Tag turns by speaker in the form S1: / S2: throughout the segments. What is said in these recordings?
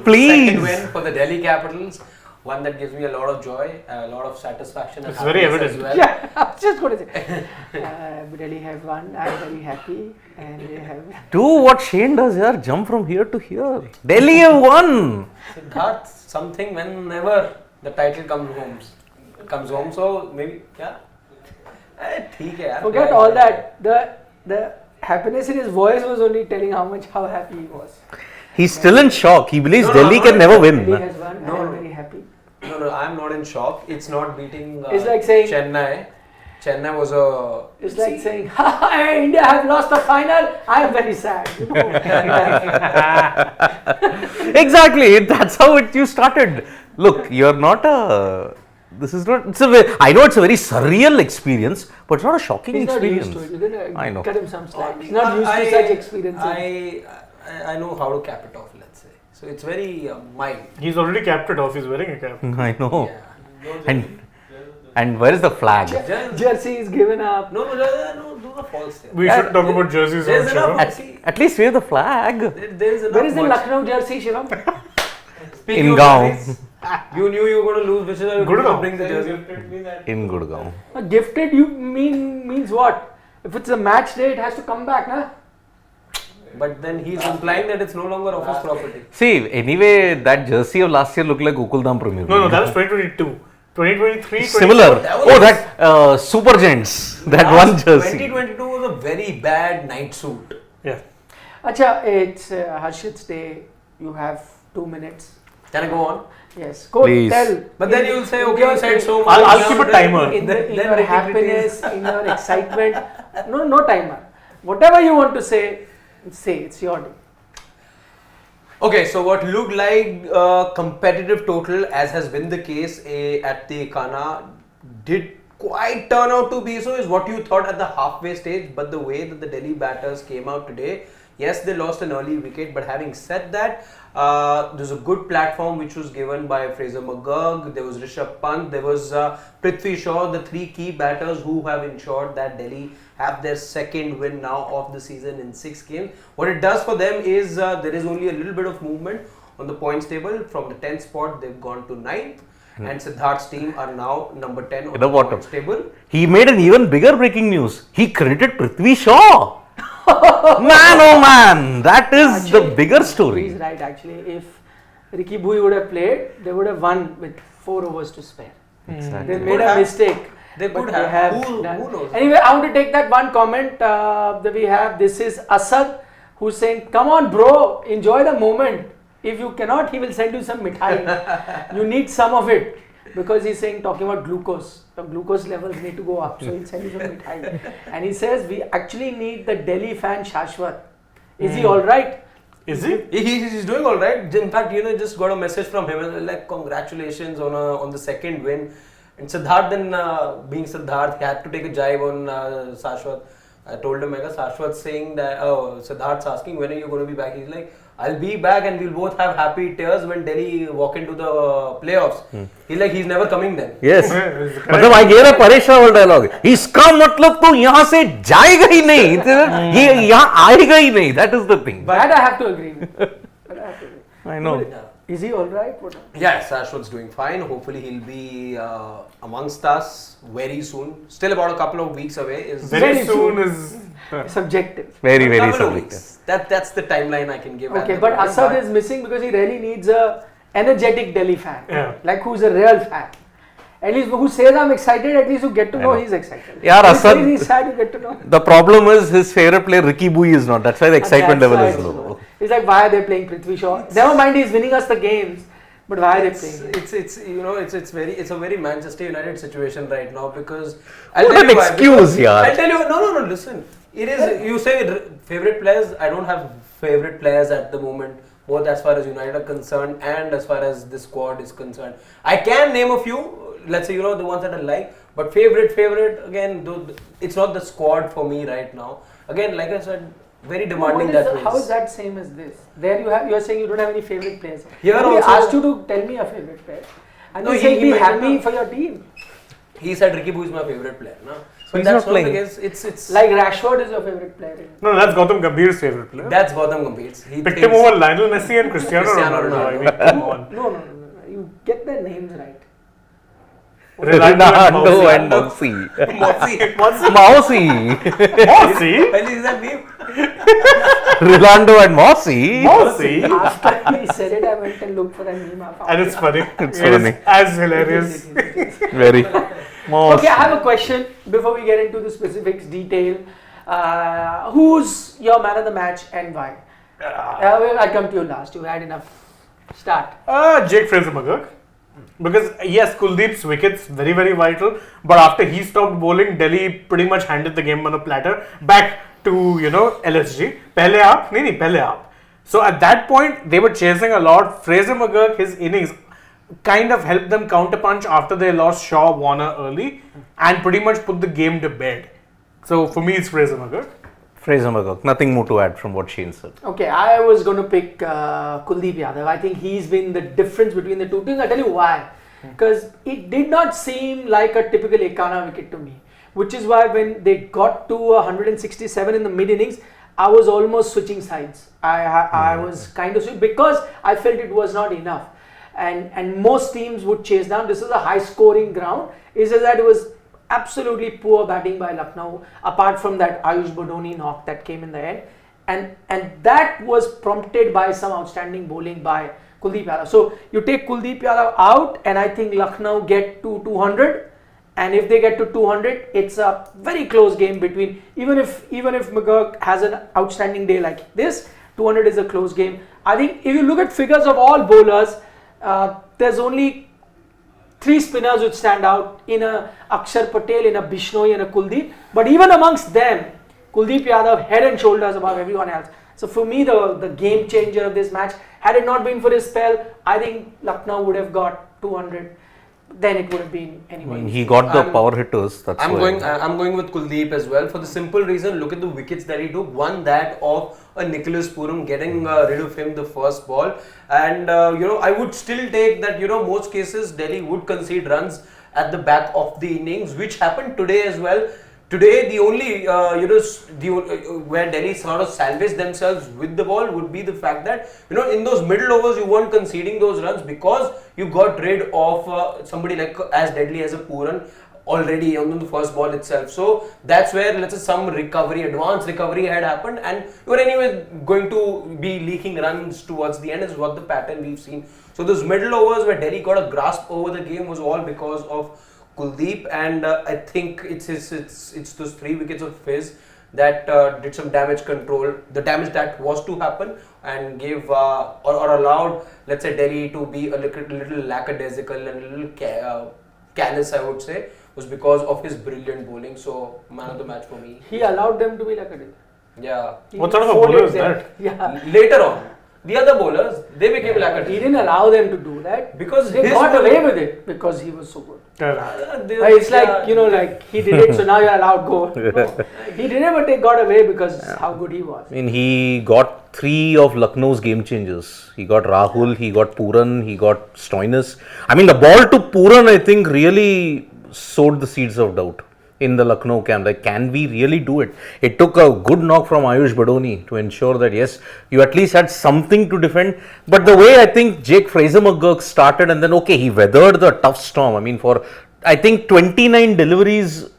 S1: Please.
S2: Second win for the Delhi Capitals. One that gives me a lot of joy, a lot of satisfaction.
S3: It's very evident.
S2: As well.
S4: Yeah, I was just going to say. Delhi have won. I'm very happy, and they have.
S1: Do what Shane does here. Jump from here to here. Delhi have won.
S2: Siddharth, something whenever the title comes home. So maybe yeah.
S4: Forget all that. The happiness in his voice was only telling how happy he was.
S1: He's still in shock. He believes Delhi can never win.
S4: Delhi has won. I'm very happy.
S2: No, I'm not in shock. It's not beating
S4: It's like saying
S2: Chennai. Chennai was a...
S4: It's like saying, India have lost the final. I am very sad. You know?
S1: Exactly. That's how you started. Look, you're not a... This is not... I know it's a very surreal experience, but it's not a shocking experience.
S4: He's not used to it. You're
S1: I know.
S4: Cut him some slack. He's not used to such experiences.
S2: I know how to cap it off, let's say. So it's very mild.
S3: He's already capped it off. He's wearing a cap.
S1: I know.
S2: Yeah.
S1: And where is the flag?
S4: Jersey is given up.
S2: No, those are false.
S3: We should talk about jerseys.
S2: There's enough.
S1: At least we have the flag.
S2: There is enough.
S4: Where is the Lucknow jersey, Shivam?
S1: In Gaon.
S2: You knew you were going to lose, which is why you
S3: Gurgaon.
S2: bring the jersey.
S1: In Gurgaon.
S4: Gifted means what? If it's a match day, it has to come back, na?
S2: But then he's implying that it's no longer office property.
S1: See, anyway, that jersey of last year looked like Ukuldam Premier.
S3: No, that was 2022. 2023.
S1: Similar. That Super Gents. That one jersey.
S2: 2022 was a very bad night suit.
S3: Yeah.
S4: Acha, it's Harshit's day. You have 2 minutes.
S2: Can I go on?
S4: Yes. Go
S1: Please.
S4: tell.
S2: But then you'll say, okay, you said so much.
S3: I'll keep a timer.
S4: In your happiness, in your excitement. No timer. Whatever you want to say, it's your day.
S2: Okay, so what looked like a competitive total, as has been the case at the Khana, did quite turn out to be so, is what you thought at the halfway stage. But the way that the Delhi batters came out today, yes, they lost an early wicket, but having said that, there's a good platform which was given by Fraser McGurk, there was Rishabh Pant, there was Prithvi Shaw, the 3 key batters who have ensured that Delhi have their second win now of the season in 6 games. What it does for them is there is only a little bit of movement on the points table. From the 10th spot, they've gone to 9th. And Siddharth's team are now number 10 on the points table.
S1: He made an even bigger breaking news. He credited Prithvi Shaw. Man, oh man, that is
S4: Actually,
S1: the bigger story.
S4: He's right, actually. If Ricky Bui would have played, they would have won with 4 overs to spare.
S1: Exactly.
S4: They made a mistake.
S2: They could
S4: but
S2: have.
S4: Who
S2: Who knows?
S4: Anyway, I want to take that one comment that we have. This is Asad, who's saying, come on bro, enjoy the moment. If you cannot, he will send you some mithai. You need some of it. Because he's saying, talking about glucose. The glucose levels need to go up. So he'll send you some mithai. And he says, we actually need the Delhi fan Shashwat. Is he alright?
S3: Is he?
S2: He's doing all right. In fact, just got a message from him and like, congratulations on the second win. And Siddharth, then being Siddharth, he had to take a jibe on Shashwat. I told him, Shashwat's saying that, Siddharth's asking, when are you going to be back? He's like, I'll be back and we'll both have happy tears when Delhi walk into the playoffs. He's like, he's never coming then.
S1: Yes. मतलब I gave a Paresh Rawal dialogue. इसका मतलब तो यहाँ से जाएगा ही नहीं. ये यहाँ आएगा ही नहीं. That is the thing.
S4: That I have to agree with.
S1: I know.
S4: Is he alright?
S2: Yes, Shashwat's doing fine. Hopefully he'll be amongst us very soon. Still about a couple of weeks away.
S3: Very soon is
S4: subjective.
S1: Very, very
S2: Couple of
S1: subjective.
S2: weeks. That's the timeline I can give.
S4: Okay, but Asad is missing because he really needs a energetic Delhi fan.
S3: Yeah.
S4: Like who's a real fan. At least who says I'm excited, at least you get to know he's excited.
S1: Yeah,
S4: If
S1: Asad,
S4: he's sad, you get to know.
S1: The problem is his favorite player Ricky Bui is not. That's why the excitement level is low.
S4: It's like, why are they playing Prithvi Shaw? Never mind, he's winning us the games. But why are they playing?
S2: It's a very Manchester United situation right now because
S1: What an excuse, yaar.
S2: I'll tell you, no, listen. It is, you say favorite players. I don't have favorite players at the moment, both as far as United are concerned and as far as the squad is concerned. I can name a few, let's say, the ones that I like, but favorite, again, it's not the squad for me right now. Again, like I said, very demanding that way.
S4: How is that same as this? There you are saying you don't have any favorite players.
S2: Here
S4: Nobody
S2: also,
S4: asked you to tell me a favorite player. And
S2: No,
S4: you say
S2: he
S4: be
S2: mentioned
S4: happy for your team.
S2: He said Ricky Bui is my favorite player. No? But
S1: he's
S2: that's
S1: not playing.
S2: Because it's
S4: Like Rashford is your favorite player.
S3: No, that's Gautam Gambhir's favorite player.
S2: that's Gautam Gambhir. He
S3: Picked
S2: thinks-
S3: him over Lionel Messi and Cristiano
S2: Cristiano
S3: Ronaldo. I
S2: Ronaldo.
S3: mean, come on.
S4: No. You get their names right.
S1: Ronaldo and Mousy.
S2: Mousy.
S1: Mousy.
S3: Mousy?
S2: Well, is that name?
S1: Rolando and Mousy.
S3: Mousy?
S4: After he said it, I went and looked for that meme. I found
S3: And
S4: it.
S3: it's funny.
S1: It's
S3: It is
S1: funny.
S3: as hilarious.
S1: Very. Mousy.
S4: Okay, I have a question before we get into the specifics, detail. Who's your man of the match and why? I'll come to you last. You had enough. Start.
S3: Jake-Fraser McGurk. Because yes, Kuldeep's wickets very, very vital. But after he stopped bowling, Delhi pretty much handed the game on a platter back to LSG. Pehle aap? Nahi, pehle aap. So at that point, they were chasing a lot. Fraser McGurk, his innings kind of helped them counterpunch after they lost Shaw, Warner early and pretty much put the game to bed. So for me, it's Fraser McGurk.
S1: Fraser McGurk. Nothing more to add from what Shane said.
S4: Okay, I was going to pick Kuldeep Yadav. I think he's been the difference between the two teams. I'll tell you why. Because it did not seem like a typical Ekana wicket to me. Which is why when they got to 167 in the mid innings, I was almost switching sides. I was kind of because I felt it was not enough. And most teams would chase down. This is a high scoring ground. It's just that it was absolutely poor batting by Lucknow, apart from that Ayush Badoni knock that came in the end, and that was prompted by some outstanding bowling by Kuldeep Yadav. So you take Kuldeep Yadav out, and I think Lucknow get to 200, and if they get to 200, it's a very close game between even if McGurk has an outstanding day like this, 200 is a close game. I think if you look at figures of all bowlers, there's only 3 spinners would stand out in a Akshar Patel, in a Bishnoi, and a Kuldeep. But even amongst them, Kuldeep Yadav head and shoulders above everyone else. So for me, the game changer of this match, had it not been for his spell, I think Lucknow would have got 200. Then it would have been anyway.
S1: He got the power hitters. That's
S2: I'm
S1: why.
S2: going with Kuldeep as well for the simple reason. Look at the wickets that he took. One that of a Nicholas Puram, getting rid of him the first ball, and I would still take that. Most cases Delhi would concede runs at the back of the innings, which happened today as well. Today, the only where Delhi sort of salvaged themselves with the ball would be the fact that in those middle overs you weren't conceding those runs because you got rid of somebody like as deadly as a Puran already on the first ball itself. So that's where let's say some advanced recovery had happened, and you were anyway going to be leaking runs towards the end is what the pattern we've seen. So those middle overs where Delhi got a grasp over the game was all because of Kuldeep, and I think it's those 3 wickets of his that did some damage control, the damage that was to happen, and gave or allowed, let's say, Delhi to be a little lackadaisical and a little callous, I would say, was because of his brilliant bowling. So man of the match for me.
S4: He allowed them to be like a day.
S2: Yeah.
S3: What sort of a bowler is
S4: them.
S3: that?
S4: Yeah.
S2: Later on, the other bowlers, they became
S4: He
S2: lackadaisical.
S4: didn't allow them to do that
S2: Because
S4: they
S2: his
S4: got
S2: bowling-
S4: away with it because he was so good.
S3: Correct.
S4: It's like, like he did it, so now you're allowed go. No, he did it, but they got away because how good he was.
S1: I mean, he got 3 of Lucknow's game changers. He got Rahul, he got Puran, he got Stoinis. I mean, the ball to Puran, I think, really sowed the seeds of doubt in the Lucknow camp. Like, can we really do it? It took a good knock from Ayush Badoni to ensure that, yes, you at least had something to defend. But the way I think Jake-Fraser McGurk started, and then, okay, he weathered the tough storm. I mean, for, I think, 29 deliveries,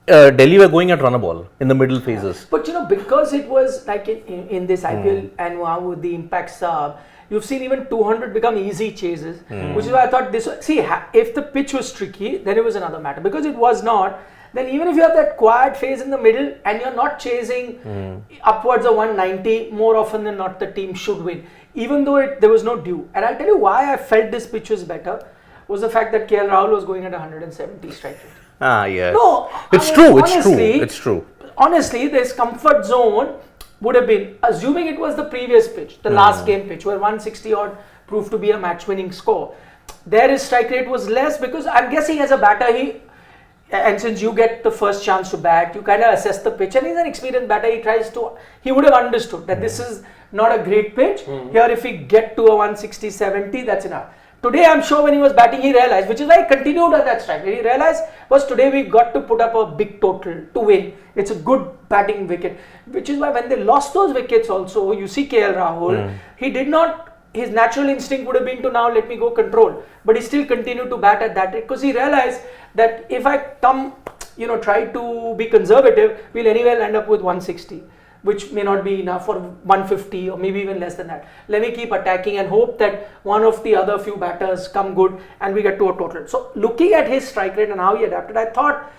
S1: Delhi were going at run a ball in the middle phases.
S4: But because it was like in this IPL and now with the impact sub, you've seen even 200 become easy chases, which is why I thought this. See, if the pitch was tricky, then it was another matter. Because it was not, then even if you have that quiet phase in the middle and you're not chasing upwards of 190, more often than not the team should win. Even though there was no due. And I'll tell you why I felt this pitch was better, was the fact that KL Rahul was going at 170 strike rate.
S1: Ah, yes.
S4: No,
S1: It's
S4: I mean,
S1: true,
S4: honestly,
S1: it's true.
S4: Honestly, this comfort zone would have been, assuming it was the previous pitch, the last game pitch, where 160 odd proved to be a match-winning score. There his strike rate was less because I'm guessing as a batter, and since you get the first chance to bat, you kind of assess the pitch, and he's an experienced batter. He would have understood that this is not a great pitch. Here, if we get to a 160-70, that's enough. today I'm sure when he was batting, he realized, which is why he continued at that strike. He realized was today we got to put up a big total to win. It's a good batting wicket, which is why when they lost those wickets also, you see KL Rahul, he did not. His natural instinct would have been to now let me go control, but he still continued to bat at that rate because he realized that if I come, try to be conservative, we'll anyway end up with 160, which may not be enough for 150 or maybe even less than that. Let me keep attacking and hope that one of the other few batters come good and we get to a total. So looking at his strike rate and how he adapted, I thought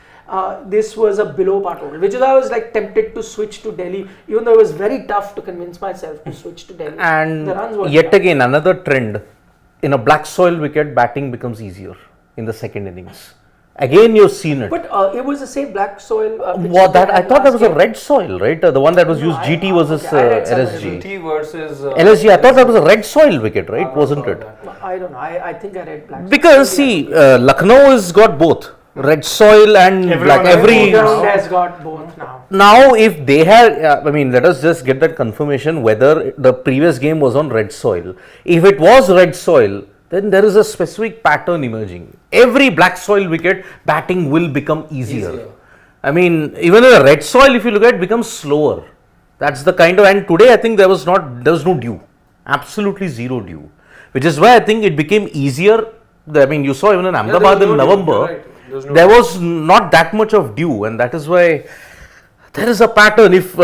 S4: this was a below par total, which is why I was like tempted to switch to Delhi, even though it was very tough to convince myself to switch to Delhi.
S1: And
S4: the runs were
S1: yet
S4: tough.
S1: again, another trend, in a black soil wicket, batting becomes easier in the second innings. Again, you've seen it.
S4: But it was the same black soil.
S1: I thought that was a red soil, right? The one that was used GT versus LSG.
S2: GT versus
S1: LSG, I thought that was a red soil wicket, right? Wasn't it?
S4: I don't know. I think I read black.
S1: Because see, Lucknow has got both red soil and black. Every
S4: ground has got both now.
S1: now, if they had, let us just get that confirmation whether the previous game was on red soil. If it was red soil, then there is a specific pattern emerging. Every black soil wicket, batting will become easier. Even in a red soil, if you look at it, becomes slower. That's the kind of, and today I think there was no dew, absolutely zero dew, which is why I think it became easier. You saw even in Ahmedabad in November, there was not that much of dew, and that is why there is a pattern. If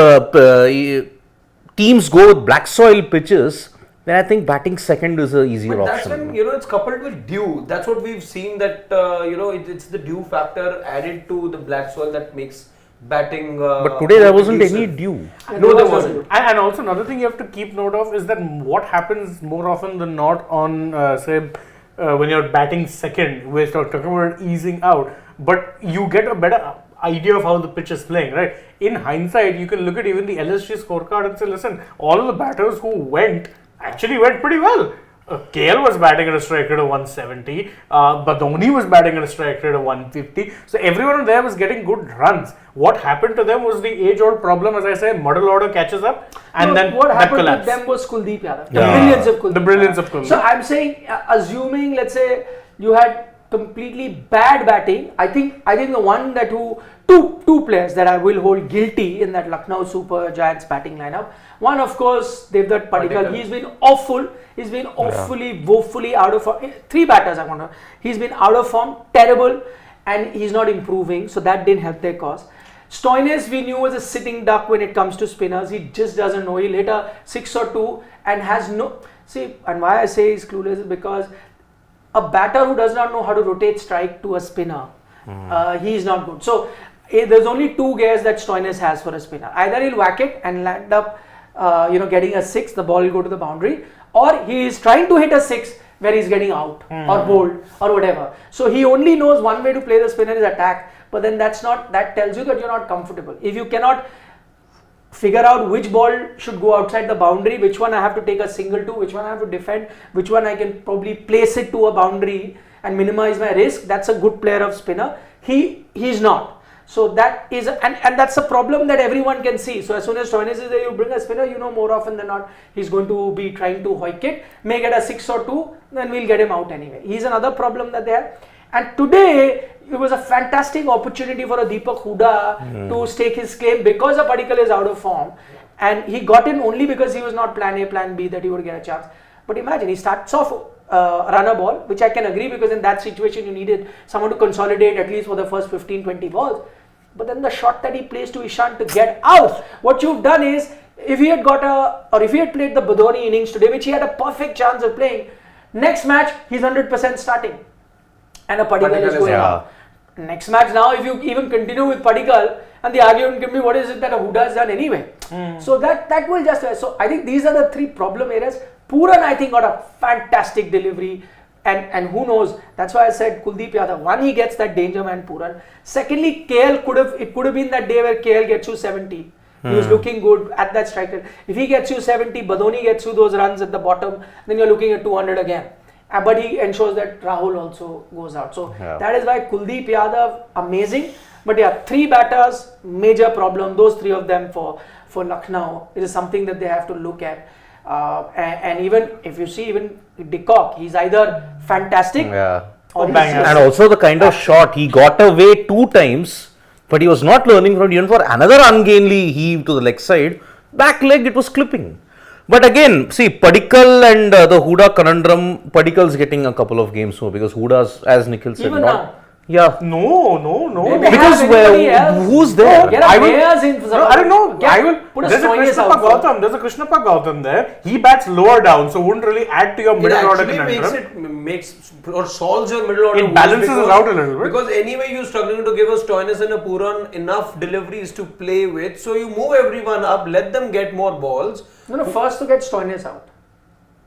S1: teams go with black soil pitches, then I think batting second is an easier
S2: but that's
S1: option.
S2: when it's coupled with dew. That's what we've seen, that it's the dew factor added to the black soil that makes batting.
S1: But today there wasn't any dew.
S2: No, there wasn't.
S3: And also another thing you have to keep note of is that what happens more often than not on when you're batting second, we're talking about easing out, but you get a better idea of how the pitch is playing, right? In hindsight, you can look at even the LSG scorecard and say, listen, all of the batters who actually went pretty well. KL was batting at a strike rate of 170, Badoni was batting at a strike rate of 150, so everyone there was getting good runs. What happened to them was the age-old problem, as I say, model order catches up, and then
S4: what happened
S3: collapse.
S4: to them was Kuldeep Yadav,
S1: Yeah.
S4: the brilliance of Kuldeep.
S3: Kuldeep.
S4: So I'm saying, assuming, let's say, you had completely bad batting, I think the one that two players that I will hold guilty in that Lucknow Super Giants batting lineup. One, of course, Devdutt Padikkal. He's been awful. He's been awfully, woefully out of form. Three batters, I wonder. He's been out of form, terrible, and he's not improving. So that didn't help their cause. Stoinis, we knew, was a sitting duck when it comes to spinners. He just doesn't know. He'll hit a 6 or 2 and has no. See, and why I say he's clueless is because a batter who does not know how to rotate strike to a spinner, he's not good. So there's only two gears that Stoinis has for a spinner. Either he'll whack it and land up, getting a 6, the ball will go to the boundary, or he is trying to hit a 6 where he's getting out or bowled or whatever. So he only knows one way to play the spinner is attack, but then that tells you that you're not comfortable. If you cannot figure out which ball should go outside the boundary, which one I have to take a single to, which one I have to defend, which one I can probably place it to a boundary and minimize my risk, that's a good player of spinner. He's not. So that is, and that's a problem that everyone can see. So as soon as Stoinis is there, you bring a spinner, more often than not, he's going to be trying to hoik it, may get a 6 or 2, then we'll get him out anyway. He's another problem that they have. And today, it was a fantastic opportunity for a Deepak Hooda to stake his claim because a Padikkal is out of form. And he got in only because he was not plan A, plan B, that he would get a chance. But imagine, he starts off runner ball, which I can agree, because in that situation you needed someone to consolidate at least for the first 15-20 balls. But then the shot that he plays to Ishant to get out, what you've done is, if he had played the Badoni innings today, which he had a perfect chance of playing, next match he's 100% starting. And a Padikkal is going out. Next match now, if you even continue with Padikkal, and the argument can be, what is it that a Hooda has done anyway? So that will just, so I think these are the three problem areas. Pooran, I think, got a fantastic delivery. And who knows, that's why I said Kuldeep Yadav. One, he gets that danger man Pooran. Secondly, KL could have been that day where KL gets you 70. He was looking good at that strike rate. If he gets you 70, Badoni gets you those runs at the bottom, then you're looking at 200 again. But he ensures that Rahul also goes out. So that is why Kuldeep Yadav, amazing. But yeah, three batters, major problem. Those three of them for Lucknow, it is something that they have to look at. And even if you see even De Kock, he's either fantastic or he's
S3: bang.
S1: And also the kind of shot, he got away 2 times, but he was not learning from it. Even for another ungainly heave to the leg side, back leg it was clipping. But again, see, Padikkal and the Huda conundrum, Padikkal's getting a couple of games more because Huda's, as Nikhil said,
S4: Even
S1: not.
S4: now.
S1: Yeah.
S3: No.
S4: Maybe
S1: Because
S4: have anybody else.
S1: who's there?
S4: Get
S3: I
S4: a
S3: will-
S4: Mayers in.
S3: No, I don't know.
S4: Get-
S3: I will.
S4: Put a
S3: There's a
S4: Stoinis
S3: Krishnappa
S4: out front.
S3: Gautam. There's a Krishnappa Gautam there. He bats lower down, so wouldn't really add to your
S2: It
S3: middle order
S2: actually
S3: conundrum.
S2: makes or solves your middle order.
S3: It
S2: woes
S3: balances
S2: because-
S3: it out a little bit.
S2: Because anyway, you're struggling to give a Stoinis and a Puran enough deliveries to play with, so you move everyone up, let them get more balls.
S4: No, first to get Stoinis out.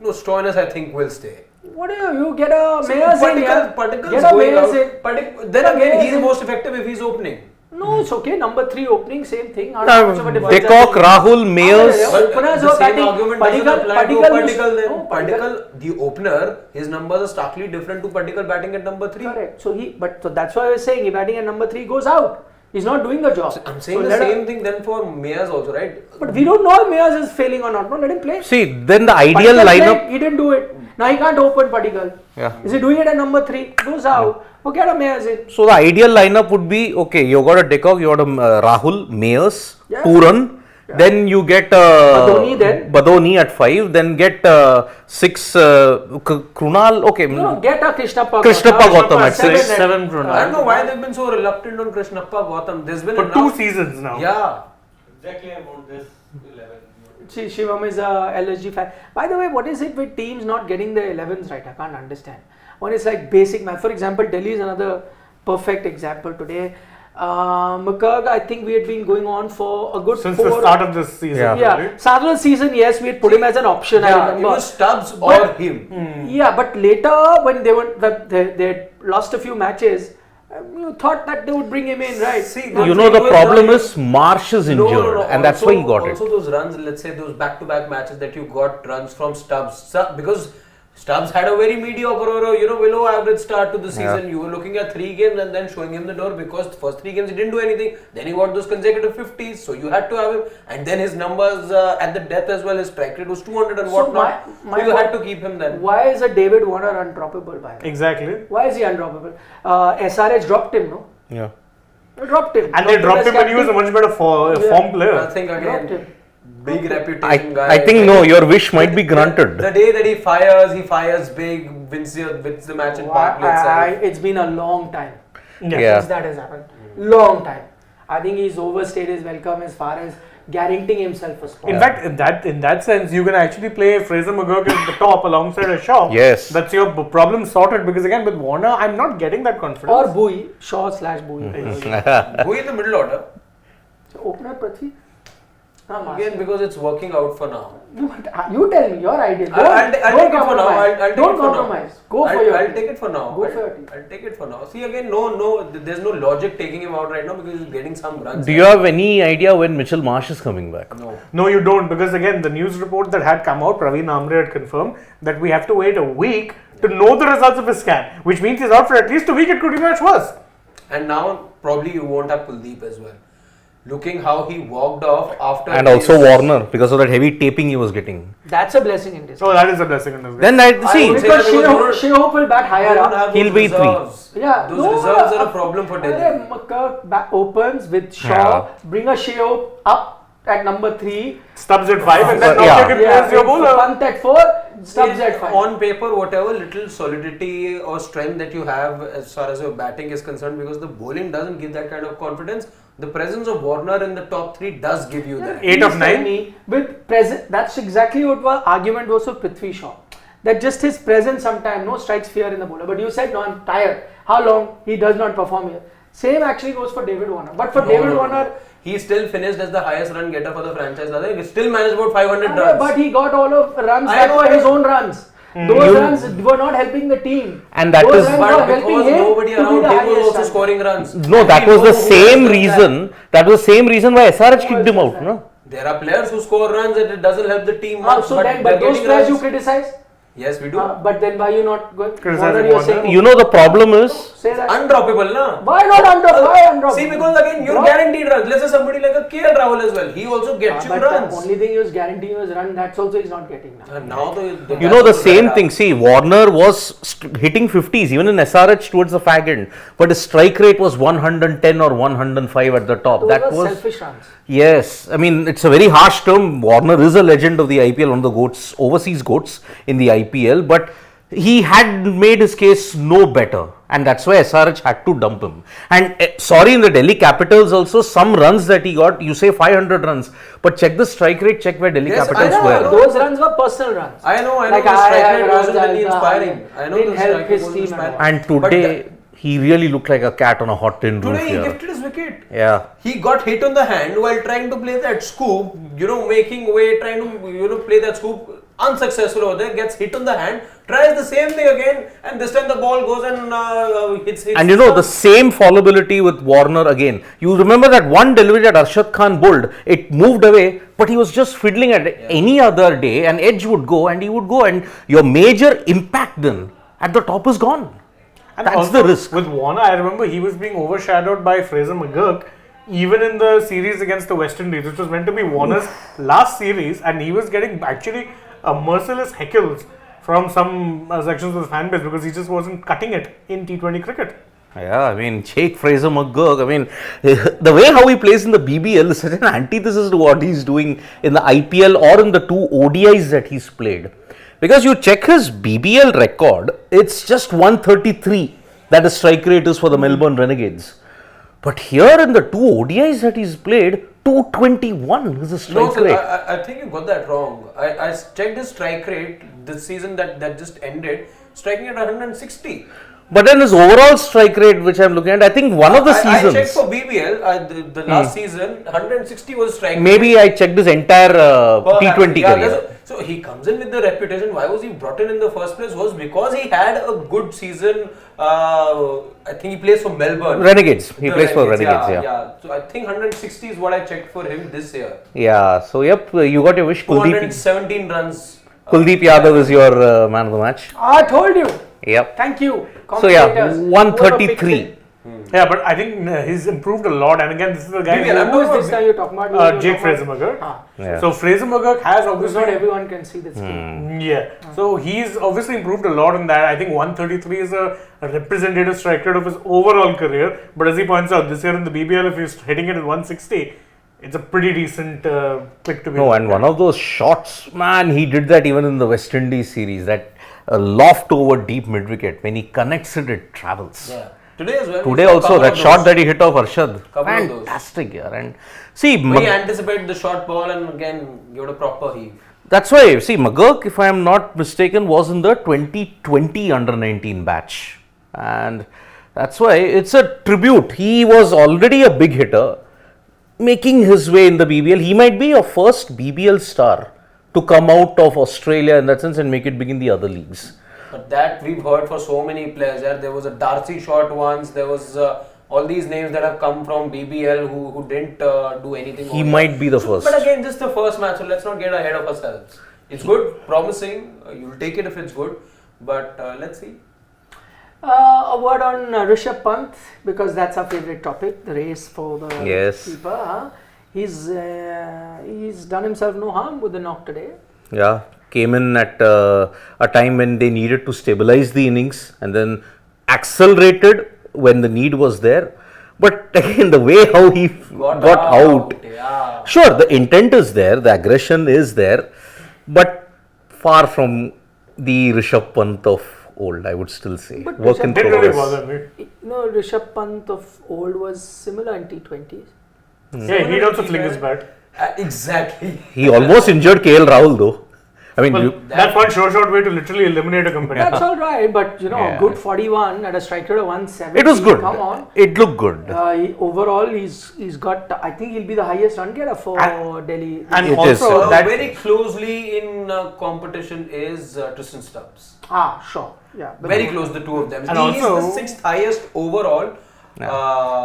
S2: No, Stoinis I think will stay.
S4: What do you get a Mayers in? Yeah?
S2: Padikkal's
S4: Get a
S2: going
S4: Mayers
S2: out.
S4: in.
S2: Then
S4: Get a
S2: again,
S4: Mayers
S2: he's
S4: in.
S2: most effective if he's opening.
S4: No, it's okay. Number 3 opening, same thing. Not much of a difference.
S1: De Kock, Rahul, Mayers.
S4: Yeah,
S2: But
S4: openers
S2: the
S4: were
S2: same
S4: batting.
S2: argument doesn't
S4: Padikkal-
S2: apply to
S4: Padikkal used-
S2: Padikkal then.
S4: no,
S2: Padikkal, the opener, his numbers are starkly different to Padikkal batting at number 3.
S4: Correct. So that's why I was saying, he batting at number 3 goes out. He's not doing the job.
S2: I'm saying
S4: So
S2: the
S4: let him-
S2: same thing then for Mayers also, right?
S4: But we don't know if Mayers is failing or not. No, let him play.
S1: See, then the ideal
S4: Padikkal
S1: lineup.
S4: played, he didn't do it. Now he can't open Padikkal.
S1: Yeah.
S4: Is he doing it at number 3? Goes out. Or get a Mayers in.
S1: So the ideal lineup would be, okay, you got a De Kock, you got a Rahul, Mayers,
S4: Yeah.
S1: Puran, then you get
S4: Badoni then.
S1: Badoni at 5, then get 6 Krunal, okay.
S4: No, get a Krishnappa
S1: Gautam at
S4: 7
S1: 6.
S3: 7 Krunal.
S2: I don't know why they've been so reluctant on Krishnappa Gautam. There's been
S3: For
S2: enough.
S3: 2 seasons now.
S2: Yeah.
S5: Exactly about this 11.
S4: See, Shivam is a LSG fan. By the way, what is it with teams not getting the 11s right? I can't understand. One is like basic math. For example, Delhi is another perfect example today. McGurk, I think we had been going on for a good
S3: Since
S4: 4.
S3: the start of this season.
S1: Yeah.
S4: Yeah,
S3: really.
S4: start of the season, yes, we had put him as an option. I
S2: Yeah, it
S4: remember.
S2: was Stubbs or
S4: But-
S2: him.
S4: Yeah, but later when they had lost a few matches, you thought that they would bring him in, right?
S2: See,
S1: You know, the problem is Marsh is injured, and that's why he got it.
S2: Also, those runs, let's say those back-to-back matches that you got runs from Stubbs, because Stubbs had a very mediocre or below average start to the season.
S1: Yeah.
S2: You were looking at 3 games and then showing him the door because the first 3 games he didn't do anything. Then he got those consecutive 50s, so you had to have him. And then his numbers at the death as well, his strike rate was 200 and
S4: So
S2: whatnot.
S4: my
S2: So you had to keep him then.
S4: Why is a David Warner undroppable by the way?
S3: Exactly.
S4: Why is he undroppable? SRH dropped him, no?
S1: Yeah.
S4: They dropped him.
S3: And they dropped him when he was a much better form player.
S2: I think
S4: Dropped
S2: again,
S4: him.
S2: big reputation guy.
S1: I think no, your wish might be granted.
S2: The day that he fires big, wins the match in Park itself.
S4: It's been a long time
S1: Yeah.
S4: since that has happened. Long time. I think he's overstayed his welcome as far as guaranteeing himself a spot.
S3: In fact, in that sense, you can actually play Fraser McGurk at the top alongside a Shaw.
S1: Yes.
S3: That's your problem sorted because again with Warner, I'm not getting that confidence.
S4: Or Bowie, Shaw/Bowie.
S2: Who in the middle order?
S4: So opener Prithvi.
S2: Again, because it's working out for now.
S4: No, but you tell me your idea.
S2: I'll take it for now. I'll take
S4: Don't
S2: it for now.
S4: compromise. Go for your
S2: I'll
S4: team.
S2: take it for now.
S4: Go for your team.
S2: I'll take it for now. See again, there's no logic taking him out right now because he's getting some runs.
S1: Do you have any idea when Mitchell Marsh is coming back?
S2: No.
S3: No, you don't, because again, the news report that had come out, Praveen Amre had confirmed that we have to wait a week to know the results of his scan, which means he's out for at least a week. It could be much worse.
S2: And now probably you won't have Kuldeep as well. Looking how he walked off after.
S1: And also Warner, because of that heavy taping he was getting.
S4: That's a blessing in this.
S3: So that is a blessing in disguise.
S1: Then I see.
S2: would say
S4: Because
S2: that because
S4: Shea Hope will bat higher
S2: don't
S4: up.
S2: have
S1: He'll
S2: those
S1: be 3.
S2: reserves.
S4: Yeah,
S2: Those
S4: no,
S2: reserves are a problem for Delhi.
S4: McGurk opens with Shaw,
S1: Yeah.
S4: bring a Shea Hope up at number 3.
S3: Stubbs at 5 and then
S1: Yeah.
S3: now you can place your bowler.
S4: Pant at 4, Stubbs at 5.
S2: On paper, whatever little solidity or strength that you have as far as your batting is concerned, because the bowling doesn't give that kind of confidence, the presence of Warner in the top 3 does give you that.
S3: 8 of
S4: Please tell
S3: 9.
S4: me, with present, that's exactly what the argument was for Prithvi Shaw. That just his presence sometimes, no strikes fear in the bowler. But you said, no, I'm tired. How long? He does not perform here. Same actually goes for David Warner. But for David Warner,
S2: he still finished as the highest run getter for the franchise. He still managed about 500 runs.
S4: but he got all of runs
S2: I
S4: that
S2: know,
S4: were his
S2: but-
S4: own runs. Those runs were not helping the team.
S1: And that
S4: Those
S1: is-
S4: runs
S2: But
S4: were helping
S2: because
S4: him
S2: nobody
S4: to be
S2: around
S4: the
S2: him was
S4: highest
S2: also
S4: run.
S2: scoring runs.
S1: No, that
S2: We
S1: was
S2: know
S1: the
S2: who
S1: same
S2: does that.
S1: reason. That was the same reason why SRH kicked him out. No?
S2: There are players who score runs and it doesn't help the team much.
S4: So
S2: but
S4: then,
S2: they're
S4: but those
S2: getting
S4: players you
S2: runs.
S4: criticize?
S2: Yes, we do.
S4: But then why you not going?
S3: Criticizing
S4: You're
S3: Warner?
S4: saying,
S1: You know the problem is,
S4: say that.
S2: Undroppable, na?
S4: Why not undrop? Why undrop?
S2: See, because again, you're
S4: Drop.
S2: guaranteed runs. Let's say somebody like a KL Rahul as well. He also gets you
S4: But
S2: runs.
S4: the only thing he was guaranteeing was run. That's also he's not getting now.
S2: Now the
S1: you know the same thing. See, Warner was hitting 50s even in SRH towards the fag end, but his strike rate was 110 or 105 at the top.
S4: Those
S1: That
S4: were
S1: was
S4: selfish runs.
S1: yes. I mean, it's a very harsh term. Warner is a legend of the IPL, one of the goats, overseas goats in the IPL, but he had made his case no better, and that's why SRH had to dump him. And sorry, in the Delhi Capitals also, some runs that he got, you say 500 runs, but check the strike rate, check where Delhi
S2: Yes,
S1: Capitals
S2: I know,
S1: were.
S2: I know.
S4: Those runs were personal runs.
S2: I know.
S4: Like,
S2: the strike
S4: I
S2: rate
S4: runs
S2: wasn't really
S4: as a-
S2: inspiring. I know
S4: didn't
S2: the
S4: help
S2: strike
S4: his
S2: rate wasn't
S4: team
S2: inspiring.
S4: at all.
S1: And
S2: But
S1: today, he really looked like a cat on a hot tin roof
S2: Today he
S1: here.
S2: gifted his wicket.
S1: Yeah.
S2: He got hit on the hand while trying to play that scoop, making way, trying to, play that scoop. Unsuccessful over there, gets hit on the hand, tries the same thing again, and this time the ball goes and hits.
S1: And the same fallibility with Warner again. You remember that one delivery that Arshad Khan bowled, it moved away, but he was just fiddling at any other day, an edge would go and he would go, and your major impact then at the top is gone.
S3: And
S1: That's
S3: also,
S1: the risk.
S3: With Warner, I remember he was being overshadowed by Fraser McGurk even in the series against the West Indies, which was meant to be Warner's last series, and he was getting actually merciless heckles from some sections of the fan base because he just wasn't cutting it in T20 cricket.
S1: Yeah, I mean, jake-fraser McGurk, I mean, the way how he plays in the BBL is such an antithesis to what he's doing in the IPL or in the two ODIs that he's played. Because you check his BBL record, it's just 133 that his strike rate is for the Melbourne Renegades. But here in the two ODIs that he's played, 221 is the strike rate.
S2: I think you got that wrong. I checked his strike rate this season that just ended, striking at 160.
S1: But then his overall strike rate, which I'm looking at, I think one of the seasons.
S2: I checked for BBL, the last season, 160 was strike
S1: Maybe
S2: rate.
S1: I checked his entire T20 career.
S2: So he comes in with the reputation. Why was he brought in the first place? Was because he had a good season. I think he plays for Melbourne.
S1: Renegades. He plays for Renegades,
S2: yeah. So I think 160 is what I checked for him this year.
S1: Yeah, so yep, you got your wish.
S2: 217 runs.
S1: Kuldeep Yadav is your man of the match.
S4: I told you.
S1: Yep.
S4: Thank you.
S1: So yeah,
S4: Commentators, whoever
S1: 133.
S4: picked it.
S3: Yeah, but I think he's improved a lot. And again, this is the guy
S2: BBL,
S4: Who is this guy you're talking about?
S3: Jake-Fraser McGurk.
S1: Yeah.
S3: So Fraser McGurk has
S4: Because
S3: obviously
S4: not everyone can see this game.
S3: Yeah, so he's obviously improved a lot in that. I think 133 is a representative strike rate of his overall career. But as he points out, this year in the BBL, if he's hitting it at 160, it's a pretty decent click to be.
S1: No, and one of those shots, man, he did that even in the West Indies series. That loft over deep mid wicket. When he connects it, it travels.
S2: Yeah. Today as well.
S1: Today also, that shot that he hit off Arshad,
S2: Couple of those.
S1: fantastic. Yeah, and see,
S2: We anticipate the short ball and again give it a proper heave.
S1: that's why, see, McGurk, if I am not mistaken, was in the 2020 under-19 batch. And that's why it's a tribute. He was already a big hitter, making his way in the BBL. He might be your first BBL star to come out of Australia in that sense and make it big in the other leagues.
S2: But that we've heard for so many players. There was a Darcy shot once. There was all these names that have come from BBL who didn't do anything.
S1: He might be the first.
S2: But again, just the first match. So let's not get ahead of ourselves. It's good, promising. You'll take it if it's good. But let's see.
S4: A word on Rishabh Pant, because that's our favorite topic, the race for the keeper. Huh? He's done himself no harm with the knock today.
S1: Yeah, came in at a time when they needed to stabilize the innings and then accelerated when the need was there. But again, the way how he got out.
S2: Yeah.
S1: Sure, the intent is there, the aggression is there, but far from the Rishabh Pant of old, I would still say.
S4: But
S1: Work in
S3: didn't really
S1: progress.
S3: bother me.
S4: Rishabh Pant of old was similar in T20s.
S3: Yeah, he'd also fling his bat.
S2: Exactly.
S1: He almost injured KL Rahul though. I mean,
S3: Well, that's one short way to literally eliminate a company.
S4: That's all right, but
S1: Yeah.
S4: a good 41 at a strike rate of 170.
S1: it was good.
S4: Come on.
S1: It looked good.
S4: Overall, he's got. I think he'll be the highest run getter for Delhi.
S3: And
S1: It
S3: also
S1: is.
S3: that
S2: very closely in competition is Tristan Stubbs.
S4: Sure, yeah. But
S2: Very close, the two of them.
S3: And
S2: He's
S3: also-
S2: the sixth highest overall.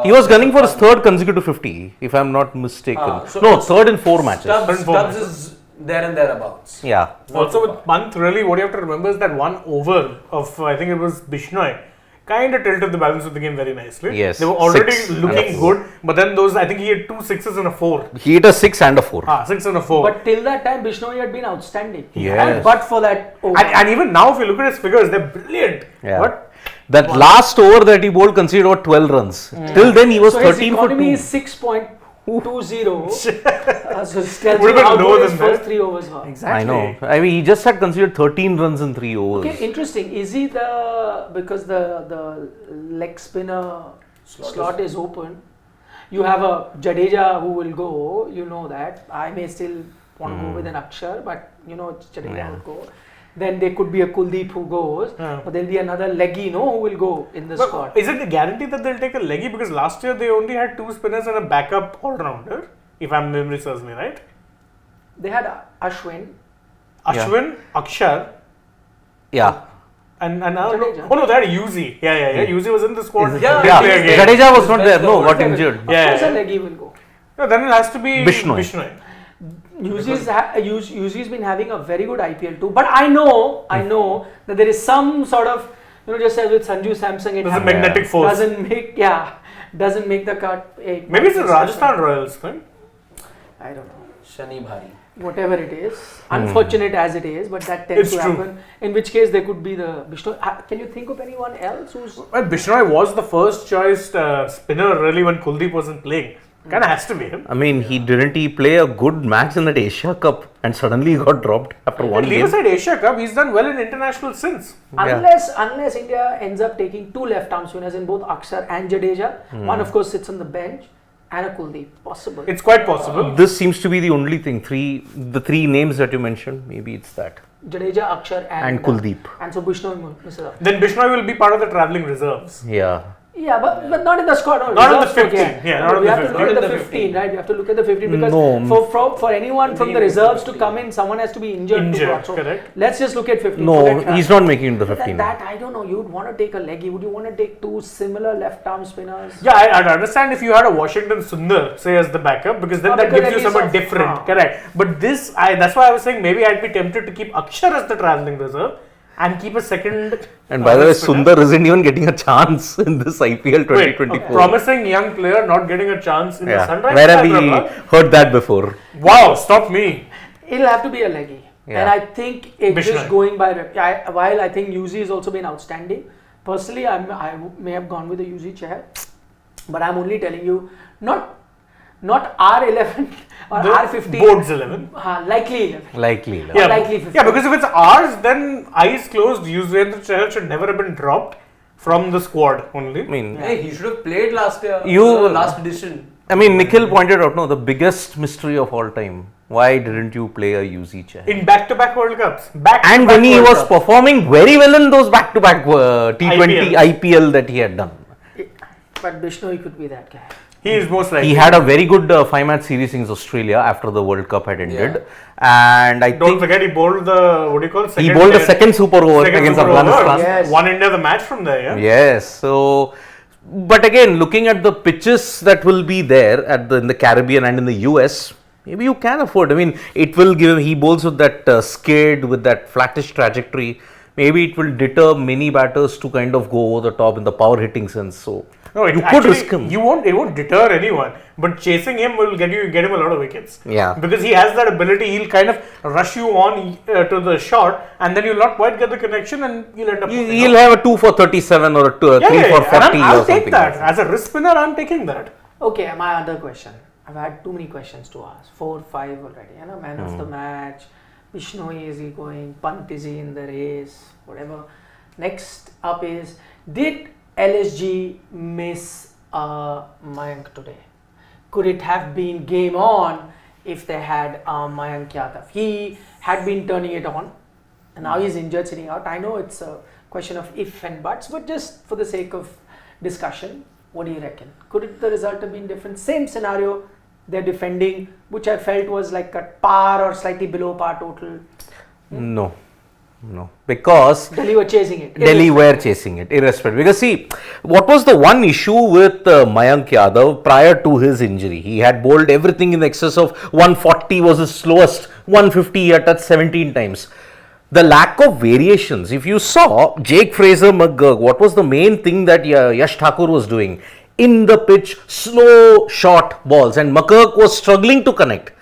S1: He was gunning for his third consecutive 50, if I'm not mistaken.
S2: So
S1: no, third in 4 matches.
S2: Stubbs is there and thereabouts.
S1: Yeah.
S3: Also with Pant, really, what you have to remember is that one over of, I think it was Bishnoi, kind of tilted the balance of the game very nicely.
S1: Yes,
S3: They were already
S1: 6 and
S3: looking
S1: a 4.
S3: good, but then those, I think he had 2 sixes and a 4.
S1: He hit a 6 and a 4.
S3: 6 and a 4.
S4: But till that time, Bishnoi had been outstanding.
S1: Yes.
S4: But for that over.
S3: And even now, if you look at his figures, they're brilliant.
S1: Yeah.
S3: But
S1: That last over that he bowled considered about 12 runs. Till then he was
S4: so his
S1: 13 for
S4: economy
S1: 2.
S4: is 6.20. So it tells
S3: Would
S4: you
S3: have been
S4: how
S3: lower
S4: good his
S3: than
S4: first
S3: that.
S4: 3 overs were.
S3: exactly.
S1: I know. I mean, he just had considered 13 runs in 3 overs.
S4: Okay, interesting. Is he because the leg spinner slot is open? You have a Jadeja who will go. You know that. I may still want to go with an Akshar, but you know Jadeja would go. Then there could be a Kuldeep who goes, but there'll be another leggy, who will go in the squad.
S3: Is it a guarantee that they'll take a leggy? Because last year they only had 2 spinners and a backup all-rounder, if my memory serves me right.
S4: They had Ashwin.
S3: Ashwin, Akshar,
S1: Yeah.
S3: and
S4: Jadeja.
S3: oh no, they had Yuzi. Yeah. Yuzi was in the squad.
S2: Yeah,
S3: Didn't play a game.
S1: Jadeja was not there. No, got injured.
S4: Of course, a leggy will go.
S3: No, then it has to be
S1: Bishnoi.
S4: Yuzi's been having a very good IPL too, but I know that there is some sort of, just as with Sanju Samsung, it
S3: There's a magnetic force.
S4: doesn't make the cut.
S3: Maybe it's a Rajasthan Royals thing.
S4: I don't know.
S2: Shani Bhari.
S4: Whatever it is, unfortunate as it is, but that tends
S3: It's
S4: to
S3: true.
S4: happen. In which case, there could be the Bishnoi. Can you think of anyone else who's?
S3: Well, Bishnoi was the first choice spinner really when Kuldeep wasn't playing. Kind of has to be him.
S1: I mean, didn't he play a good match in that Asia Cup and suddenly he got dropped after one
S3: Leave
S1: game?
S3: aside Asia Cup, he's done well in international since.
S4: Unless India ends up taking 2 left-arm spinners in both Akshar and Jadeja, one of course sits on the bench, and a Kuldeep, possible.
S3: It's quite possible.
S1: This seems to be the only thing. The 3 names that you mentioned, maybe it's that.
S4: Jadeja, Akshar,
S1: And Kuldeep.
S4: And so Bishnoi misses out.
S3: Then Bishnoi will be part of the traveling reserves.
S1: Yeah.
S4: Yeah, but not in the squad. No,
S3: Not in the
S4: reserves
S3: 15,
S4: squad,
S3: yeah, not in
S4: we
S3: the
S4: have to
S3: 15.
S4: look at
S2: Not
S4: the
S2: in the
S4: 15, right? We have to look at the 15 because
S1: No.
S4: for anyone from the reserves to come in, someone has to be injured. to go. So
S3: correct.
S4: let's just look at 15.
S1: No,
S4: Forget
S1: he's
S4: that.
S1: not making it the
S4: That
S1: 15.
S4: I don't know. You'd want to take a leggy. Would you want to take 2 similar left-arm spinners?
S3: Yeah, I'd understand if you had a Washington Sundar, say, as the backup, because then that
S4: because
S3: gives you
S4: at least
S3: someone
S4: of-
S3: different. Correct. But that's why I was saying maybe I'd be tempted to keep Akshar as the traveling reserve and keep a second.
S1: And by the way,
S3: spinner.
S1: Sundar isn't even getting a chance in this IPL
S3: Wait,
S1: 2024.
S3: promising young player not getting a chance in the
S1: Yeah.
S3: Sunrise.
S1: Where have we
S3: Hyderabad?
S1: heard that before?
S3: Wow, stop me.
S4: It'll have to be a leggy.
S1: Yeah.
S4: And I think it's
S3: Bishnoi.
S4: just going by while I think Yuzi has also been outstanding. Personally, I may have gone with the Yuzi chair, but I'm only telling you not R11 or
S3: The
S4: R15.
S3: Board's 11.
S4: Likely 11.
S1: Likely.
S3: Yeah,
S4: likely 15.
S3: yeah, because if it's ours, then eyes closed, Yuzvendra Chahal should never have been dropped from the squad only.
S1: I mean,
S2: Hey, he should have played last year. Last edition.
S1: I mean, Nikhil pointed out, no, the biggest mystery of all time. Why didn't you play a UZ chair?
S3: In back-to-back World Cups.
S1: And when he was performing very well in those back-to-back T20
S3: IPL.
S1: IPL that he had done.
S4: But Bishnoi could be that guy.
S3: He is most likely.
S1: He had a very good 5-match series against Australia after the World Cup had ended. And I
S3: Don't
S1: think
S3: forget, he bowled the,
S1: he bowled the second super over
S3: second
S1: against
S3: super over.
S1: Afghanistan.
S4: Yes.
S3: Won India the match from there, yeah?
S1: Yes. So, but again, looking at the pitches that will be there in the Caribbean and in the US, maybe you can afford. I mean, it will give him, he bowls with that skid, with that flattish trajectory. Maybe it will deter many batters to kind of go over the top in the power hitting sense. So,
S3: No,
S1: you could risk him.
S3: It won't deter anyone, but chasing him will get him a lot of wickets.
S1: Yeah.
S3: Because he has that ability, he'll kind of rush you on to the shot, and then you'll not quite get the connection, and you'll end up.
S1: he'll have a 2 for 37 or a 3 for 40
S3: and I'll
S1: or
S3: take
S1: something.
S3: that.
S1: like
S3: As a wrist spinner, I'm taking that.
S4: Okay, my other question. I've had too many questions to ask. 4, 5 already. Man of the match. Bishnoi, is he going? Pant, is he in the race? Whatever. Next up is, did LSG miss Mayank today? Could it have been game on if they had Mayank Yadav? He had been turning it on, and now he's injured, sitting out. I know it's a question of if and buts, but just for the sake of discussion, what do you reckon? Could the result have been different? Same scenario, they're defending, which I felt was like a par or slightly below par total.
S1: No, because
S4: Delhi were chasing it.
S1: Delhi were chasing it, irrespective. Because see, what was the one issue with Mayank Yadav prior to his injury? He had bowled everything in excess of 140 was his slowest 150, he had touched 17 times. The lack of variations. If you saw Jake-Fraser, McGurk, what was the main thing that Yash Thakur was doing? In the pitch, slow, short balls, and McGurk was struggling to connect.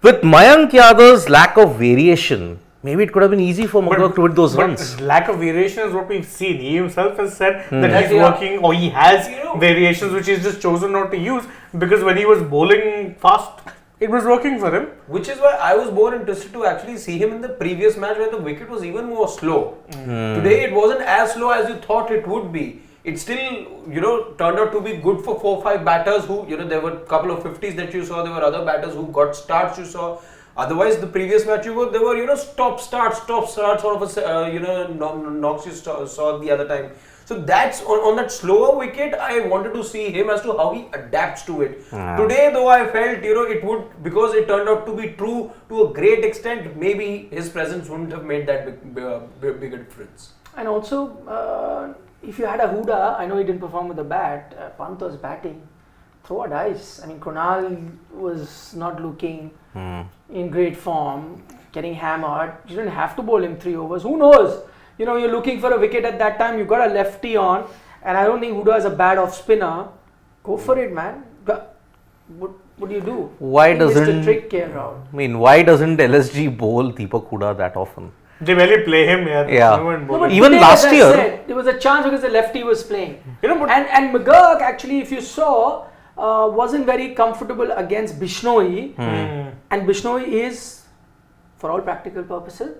S1: With Mayank Yadav's lack of variation, maybe it could have been easy for McGurk to hit those runs.
S3: Lack of variation is what we've seen. He himself has said that he's working, or he has variations which he's just chosen not to use, because when he was bowling fast, it was working for him.
S2: Which is why I was more interested to actually see him in the previous match where the wicket was even more slow. Today it wasn't as slow as you thought it would be. It still, turned out to be good for 4-5 batters who, there were a couple of 50s that you saw, there were other batters who got starts you saw. Otherwise, the previous match there were, stop starts sort of a, knocks you saw the other time. So that's on that slower wicket, I wanted to see him as to how he adapts to it. Today, though, I felt, it would, because it turned out to be true to a great extent, maybe his presence wouldn't have made that bigger difference.
S4: And also, if you had a Huda, I know he didn't perform with the bat, Pant was batting, throw a dice. I mean, Kunal was not looking in great form, getting hammered. You didn't have to bowl him 3 overs. Who knows? You're looking for a wicket at that time, you've got a lefty on, and I don't think Huda is a bad off spinner. Go for it, man. What do you do?
S1: Why doesn't why doesn't LSG bowl Deepak Huda that often?
S3: They barely play him here.
S1: Yeah.
S4: No,
S1: even
S4: today,
S1: last
S4: as I
S1: year,
S4: said, there was a chance because the lefty was playing. And McGurk, actually, if you saw, wasn't very comfortable against Bishnoi. And Bishnoi is, for all practical purposes,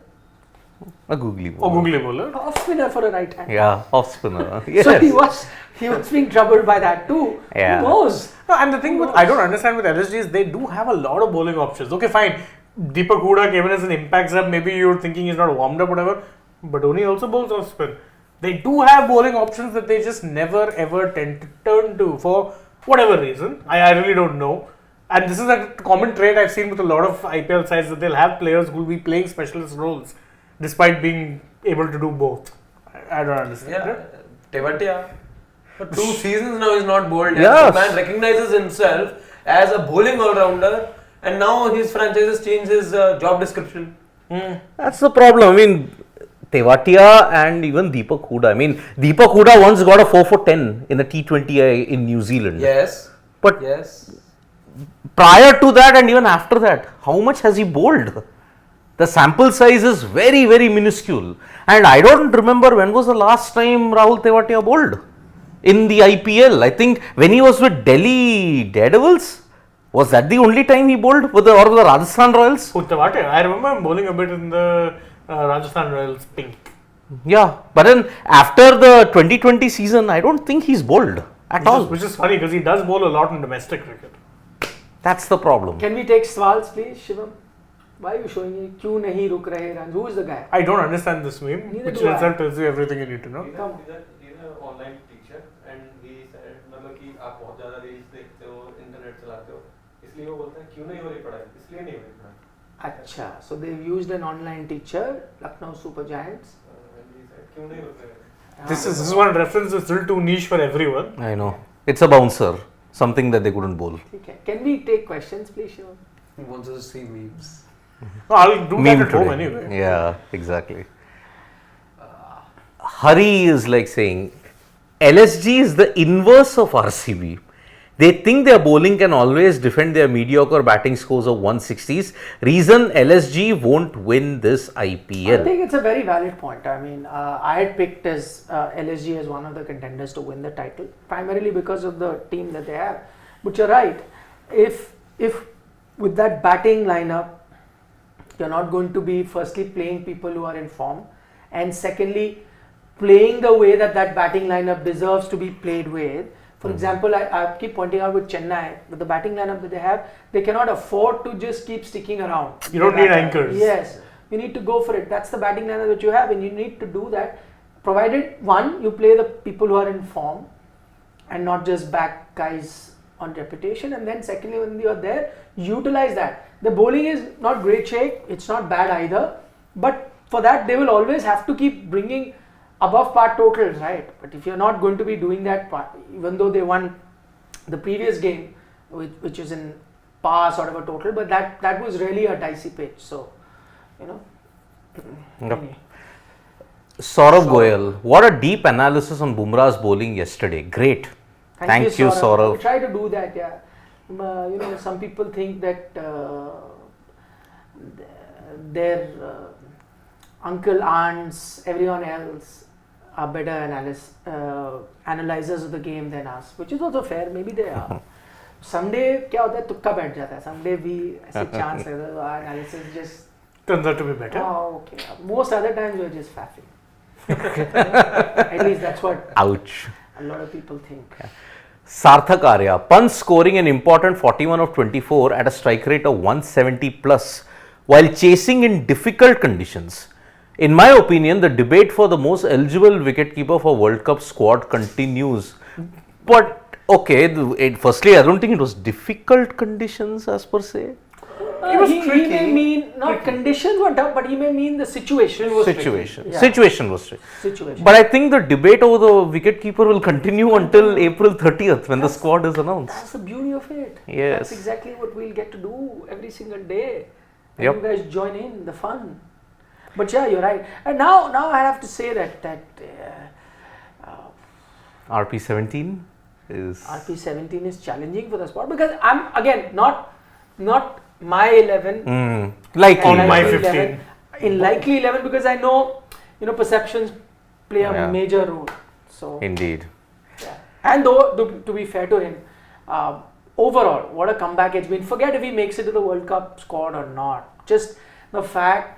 S1: a googly bowler.
S3: Googly bowler.
S4: Off spinner for a right hand.
S1: Yeah, off spinner. Yes.
S4: So he was being troubled by that too.
S1: Yeah.
S4: Who knows?
S3: No, and the thing I don't understand with LSG is they do have a lot of bowling options. Okay, fine. Deepak Huda came in as an impact sub. Maybe you're thinking he's not warmed up, whatever. But Dhoni also bowls off spin. They do have bowling options that they just never ever tend to turn to for whatever reason. I really don't know. And this is a common trait I've seen with a lot of IPL sides, that they'll have players who will be playing specialist roles despite being able to do both. I don't understand.
S2: Yeah, Tewatia. For 2 seasons now he's not bowled.
S1: Yes.
S2: The man recognizes himself as a bowling all-rounder, and now his franchise has changed his job description.
S1: That's the problem. I mean, Tewatia and even Deepak Huda. I mean, Deepak Huda once got a 4 for 10 in the T20I in New Zealand.
S2: Yes.
S1: But
S2: Yes.
S1: prior to that and even after that, how much has he bowled? The sample size is very, very minuscule. And I don't remember when was the last time Rahul Tewatia bowled in the IPL. I think when he was with Delhi Daredevils, was that the only time he bowled with the Rajasthan Royals?
S3: Tewatia. I remember him bowling a bit in the Rajasthan Royals pink.
S1: Yeah, but then after the 2020 season, I don't think he's bowled at all.
S3: Which is funny because he does bowl a lot in domestic cricket.
S1: That's the problem.
S4: Can we take Swals, please, Shivam? Why are you showing me? Kyun nahi ruk rahe runs? Who is the guy?
S3: I don't understand this meme,
S4: Neither
S3: which
S4: do I.
S3: itself tells you everything you need to know.
S5: He's an online teacher and he said मतलब कि आप बहुत ज़्यादा reels देखते हो, internet चलाते हो, इसलिए वो बोलते हैं क्यों नहीं हो रही पढ़ाई, इसलिए नहीं हो रही पढ़ाई.
S4: Acha. So they've used an online teacher, Lucknow Super Giants.
S5: And he said क्यों नहीं होते हैं.
S3: This is one reference is still too niche for everyone.
S1: I know. It's a bouncer. Something that they couldn't bowl.
S4: Okay. Can we take questions, please, Shivam?
S2: He wants us to see memes.
S3: No, I'll do
S1: Meme
S3: that at home
S1: today.
S3: anyway.
S1: Yeah, exactly. Hari is like saying, LSG is the inverse of RCB. They think their bowling can always defend their mediocre batting scores of 160s. Reason LSG won't win this IPL.
S4: I think it's a very valid point. I mean, I had picked as LSG as one of the contenders to win the title, primarily because of the team that they have. But you're right. If with that batting lineup, you're not going to be firstly playing people who are in form, and secondly, playing the way that batting lineup deserves to be played with. For example, I keep pointing out with Chennai, with the batting lineup that they have, they cannot afford to just keep sticking around.
S3: You don't need anchors.
S4: Yes, you need to go for it. That's the batting lineup that you have, and you need to do that, provided one, you play the people who are in form and not just back guys on reputation, and then secondly, when you are there, utilize that. The bowling is not great shape, it's not bad either, but for that they will always have to keep bringing above par totals, right? But if you're not going to be doing that, even though they won the previous game, which is in pass out of a total, but that was really a dicey pitch. So, you know.
S1: Yep. Saurav Goyal, what a deep analysis on Bumrah's bowling yesterday. Great. Thank you, Saurav.
S4: We try to do that, yeah. You know, some people think that their uncle, aunts, everyone else are better analyzers of the game than us, which is also fair. Maybe they are. Someday, क्या होता है तुक्का बैठ जाता है. Someday we ऐसे chance लगता है our analysis just
S3: turns out to be better.
S4: Oh, okay. Most other times we're just faffing. At least that's what
S1: Ouch.
S4: a lot of people think.
S1: Sarthak Arya, Pant scoring an important 41 of 24 at a strike rate of 170 plus while chasing in difficult conditions. In my opinion, the debate for the most eligible wicketkeeper for World Cup squad continues. But okay, firstly, I don't think it was difficult conditions as per se.
S4: He may mean not conditions were tough, but he may mean the situation was
S1: Situation was tricky.
S4: Situation.
S1: But I think the debate over the wicketkeeper will continue until April 30th when the squad is announced.
S4: That's the beauty of it.
S1: Yes.
S4: That's exactly what we'll get to do every single day. And
S1: Yep.
S4: you guys join in the fun. But yeah, you're right. And now I have to say that
S1: RP17 is
S4: RP17 is challenging for the spot because I'm again not my 11
S1: like
S3: On
S4: and
S3: my
S4: 11,
S3: 15.
S4: in likely 11 because I know perceptions play a
S1: Yeah.
S4: major role. So
S1: indeed.
S4: yeah. And though to be fair to him, overall what a comeback it's been. Forget if he makes it to the World Cup squad or not. Just the fact.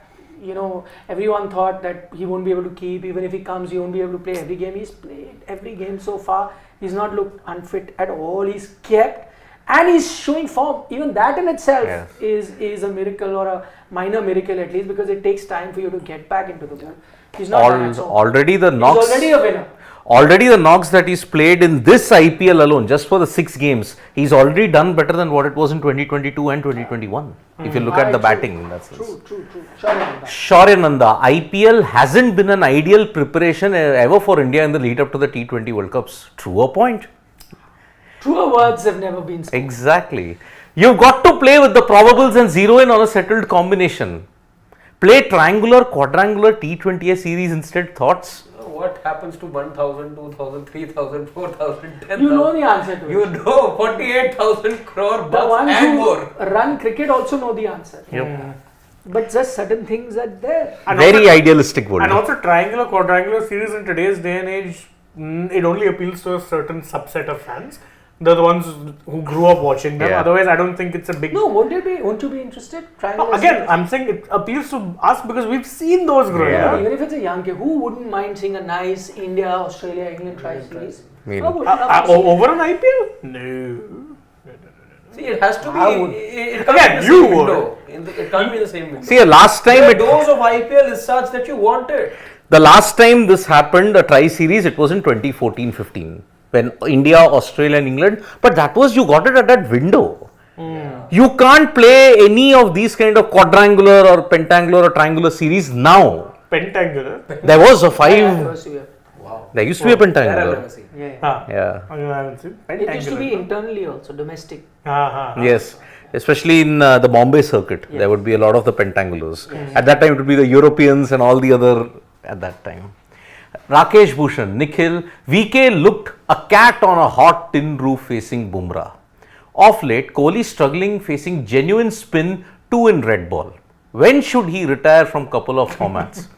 S4: Everyone thought that he won't be able to keep, even if he comes, he won't be able to play every game. He's played every game so far. He's not looked unfit at all. He's kept and he's showing form. Even that in itself is a miracle or a minor miracle at least because it takes time for you to get back into the game. He's not done it so.
S1: Already the
S4: He's
S1: knocks.
S4: already a winner.
S1: Already the knocks that he's played in this IPL alone, just for the 6 games, he's already done better than what it was in 2022 and 2021. If you look at the batting in that sense.
S4: True. Sorry about that.
S1: Shauryananda, IPL hasn't been an ideal preparation ever for India in the lead up to the T20 World Cups. True a point.
S4: Truer words have never been spoken.
S1: Exactly. You've got to play with the probables and zero in on a settled combination. Play triangular, quadrangular T20 series instead. Thoughts?
S2: What happens to 1,000, 2,000, 3,000, 4,000, 10,000?
S4: You know the answer to it.
S2: You know 48,000 crore
S4: The
S2: bucks
S4: ones
S2: and
S4: who
S2: more.
S4: run cricket also know the answer.
S1: Yep.
S4: But just certain things are there.
S3: And
S1: Very
S3: also-
S1: idealistic world.
S3: And also triangular, quadrangular series in today's day and age, it only appeals to a certain subset of fans. They're the ones who grew up watching them.
S1: Yeah.
S3: Otherwise, I don't think it's a big...
S4: No, won't you be interested?
S3: No, again, I'm saying it appeals to us because we've seen those growing
S1: Yeah.
S3: up.
S4: Even if it's a young kid, who wouldn't mind seeing a nice India, Australia, England tri-series?
S1: mean,
S4: I would love to see
S3: Over an IPL? No.
S2: See, it has to be.
S4: I would.
S2: It can't
S3: Again,
S2: be the
S3: you
S2: same
S3: would.
S2: window. It can't be the same window.
S1: see, last time
S2: The
S1: it.
S2: dose of IPL is such that you want it.
S1: The last time this happened, a tri-series, it was in 2014-15 when India, Australia and England, but that was, you got it at that window. You can't play any of these kind of quadrangular or pentangular or triangular series now.
S3: Pentangular?
S1: There was a
S4: Yeah,
S1: 5,
S4: first year.
S2: Wow.
S1: there used to be a
S2: That I've
S1: pentangular.
S2: never seen.
S4: Yeah.
S1: Yeah.
S3: I haven't seen.
S4: It used to be internally also, domestic.
S1: Yes, especially in the Bombay circuit, there would be a lot of the pentangulars. At that time, it would be the Europeans and all the other at that time. Rakesh Bhushan, Nikhil, VK looked a cat on a hot tin roof facing Bumrah. Of late, Kohli struggling facing genuine spin 2 in red ball. When should he retire from couple of formats?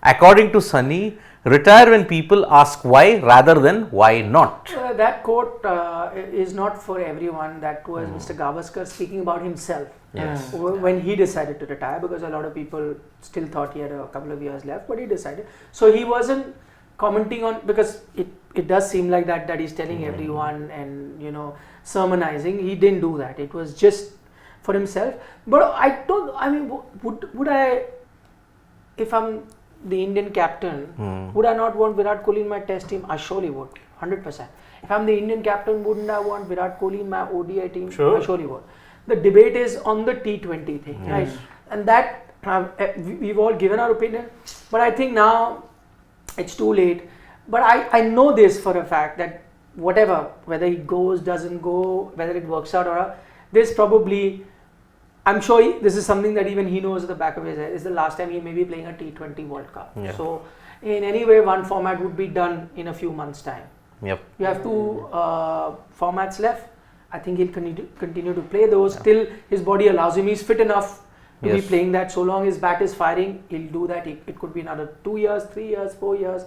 S1: According to Sunny, retire when people ask why rather than why not.
S4: That quote is not for everyone. That was Mr. Gavaskar speaking about himself.
S1: Yes.
S4: When he decided to retire, because a lot of people still thought he had a couple of years left, but he decided. So he wasn't commenting on, because it does seem like that he's telling everyone and sermonizing. He didn't do that. It was just for himself. But would I, if I'm the Indian captain, would I not want Virat Kohli in my test team? I surely would, 100%. If I'm the Indian captain, wouldn't I want Virat Kohli in my ODI team?
S3: Sure.
S4: I surely would. The debate is on the T20 thing, right? And that we've all given our opinion, but I think now it's too late. But I know this for a fact that whether he goes, doesn't go, whether it works out or not, this probably, I'm sure this is something that even he knows at the back of his head. Is the last time he may be playing a T20 World Cup.
S1: Yeah.
S4: So in any way, one format would be done in a few months' time.
S1: Yep.
S4: You have 2 formats left. I think he'll continue to play those till his body allows him. He's fit enough to be
S1: Yes.
S4: playing that. So long his bat is firing, he'll do that. It could be another 2 years, 3 years, 4 years.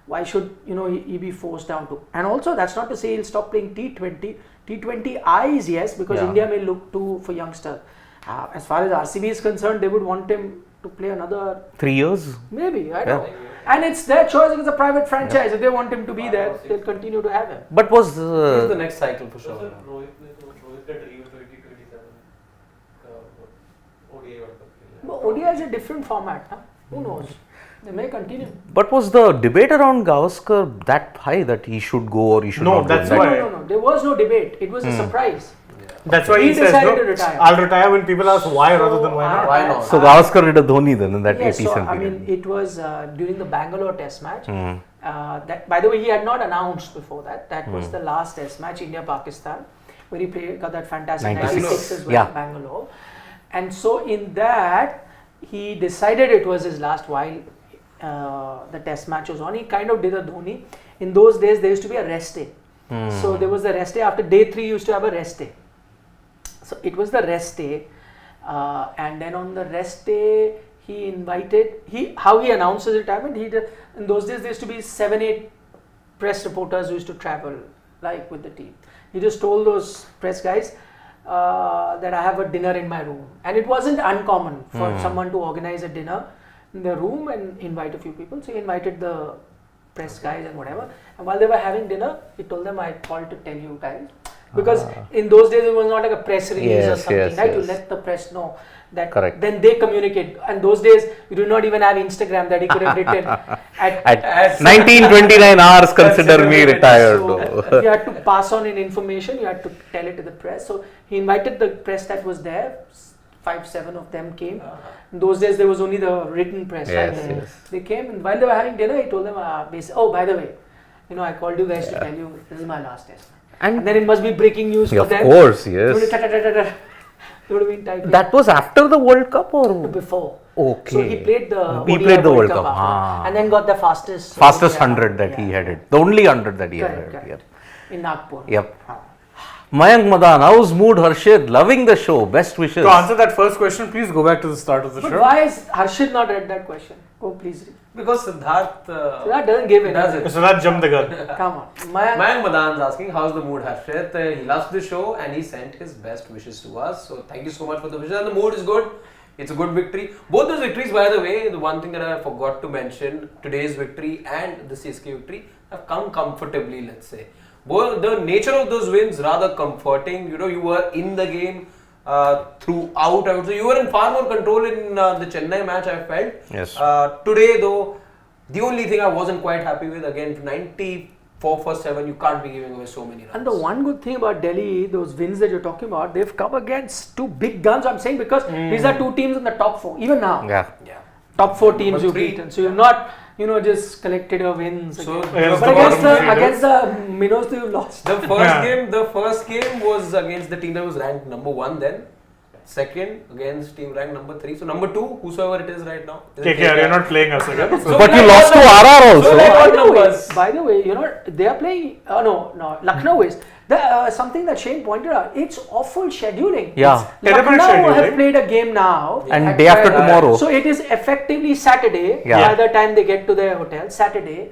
S4: Why should he be forced down to? And also, that's not to say he'll stop playing T20. T20 Is, yes, because
S1: Yeah.
S4: India may look to for youngsters. As far as RCB is concerned, they would want him to play another
S1: 3 years.
S4: maybe. I don't know. And it's their choice. It's a private franchise. If they want him to be there, they'll continue to have him.
S1: But was
S2: He's the next cycle for
S5: So
S2: sure.
S5: Rohit का dream है 2027 का ODI World Cup के लिए.
S4: But ODI is a different format. Huh? Who knows? They may continue.
S1: But was the debate around Gavaskar that high that he should go or he should
S3: No,
S1: not
S3: that's
S1: go?
S3: why-
S4: No. There was no debate. It was a surprise.
S3: That's why he says,
S4: decided
S3: no,
S4: to retire.
S3: I'll retire when people ask why rather than why not.
S2: Why not?
S1: So Gavaskar did a Dhoni then in that
S4: Yes,
S1: 80s
S4: so I
S1: period.
S4: mean, it was during the Bangalore Test match. That, by the way, he had not announced before that. That was the last Test match, India-Pakistan, where he got that fantastic 96 as well,
S1: Yeah.
S4: Bangalore. And so in that, he decided it was his last while the Test match was on. He kind of did a Dhoni. In those days, there used to be a rest day. So there was the rest day. After day 3, you used to have a rest day. So it was the rest day, and then on the rest day, he invited. How he announced his retirement. In those days there used to be 7-8 press reporters who used to travel like with the team. He just told those press guys that I have a dinner in my room, and it wasn't uncommon for someone to organize a dinner in the room and invite a few people. So he invited the press guys and whatever. And while they were having dinner, he told them, I called to tell you guys. Because in those days it was not like a press release or
S1: Yes,
S4: something,
S1: yes,
S4: right?
S1: yes.
S4: You let the press know that.
S1: Correct.
S4: Then they communicate. And those days you do not even have Instagram that he could have written
S1: At 1929 hours, consider me retired.
S4: So you had to pass on in information. You had to tell it to the press. So he invited the press that was there. 5-7 of them came. In those days there was only the written press.
S1: Yes,
S4: right?
S1: yes.
S4: They came, and while they were having dinner, he told them, oh, by the way, I called you guys to tell you this is my last test. And then it must be breaking news
S1: Yeah,
S4: for
S1: of
S4: them.
S1: course, yes.
S4: They would have been typing.
S1: That was after the World Cup or
S4: Before.
S1: okay?
S4: So he played the
S1: World Cup,
S4: after, and then got the fastest
S1: 100 that he had it. The only 100 that he
S4: Correct,
S1: had.
S4: correct. In Nagpur.
S1: Yep. Mayank Madan, how's mood Harshit? Loving the show. Best wishes.
S3: To answer that first question, please go back to the start of the
S4: But
S3: show.
S4: why is Harshit not read that question? Oh, please read.
S2: Because Siddharth
S4: That doesn't give it.
S2: does it.
S3: So that jumped the gun.
S4: Come on. Mayank,
S2: Mayank Madan's asking, how's the mood, Harshit? He loves the show and he sent his best wishes to us. So thank you so much for the wishes. And the mood is good. It's a good victory. Both those victories, by the way, the one thing that I forgot to mention, today's victory and the CSK victory have come comfortably, let's say. Both the nature of those wins rather comforting. You were in the game throughout. I would say you were in far more control in the Chennai match, I felt.
S1: Yes.
S2: Today, though, the only thing I wasn't quite happy with, again, 94 for 7, you can't be giving away so many runs.
S4: and the one good thing about Delhi, those wins that you're talking about, they've come against 2 big guns. I'm saying because these are 2 teams in the top 4, even now.
S1: Yeah.
S2: Yeah.
S4: Top 4 teams you've
S2: 3.
S4: beaten. So you've not, just collected your wins.
S2: So
S3: Against
S4: but
S3: the
S4: against
S3: bottom feeders.
S4: against the minnows, you've lost.
S2: the first game was against the team that was ranked number 1 then. Second against team ranked number 3. So number 2, whosoever it is right now. Is it
S3: KKR, you're not playing us again.
S2: So
S1: But
S2: like
S1: you lost to
S2: what
S1: RR also.
S2: So like what
S4: By the way,
S2: numbers?
S4: by the way, they are playing. No, Lucknow is. Something that Shane pointed out. It's awful scheduling.
S1: Yeah.
S3: Terrible
S4: Lucknow
S3: scheduling.
S4: have played a game now.
S1: And
S4: at
S1: day after
S4: 12.
S1: tomorrow.
S4: So it is effectively Saturday.
S1: Yeah.
S4: By the time they get to their hotel, Saturday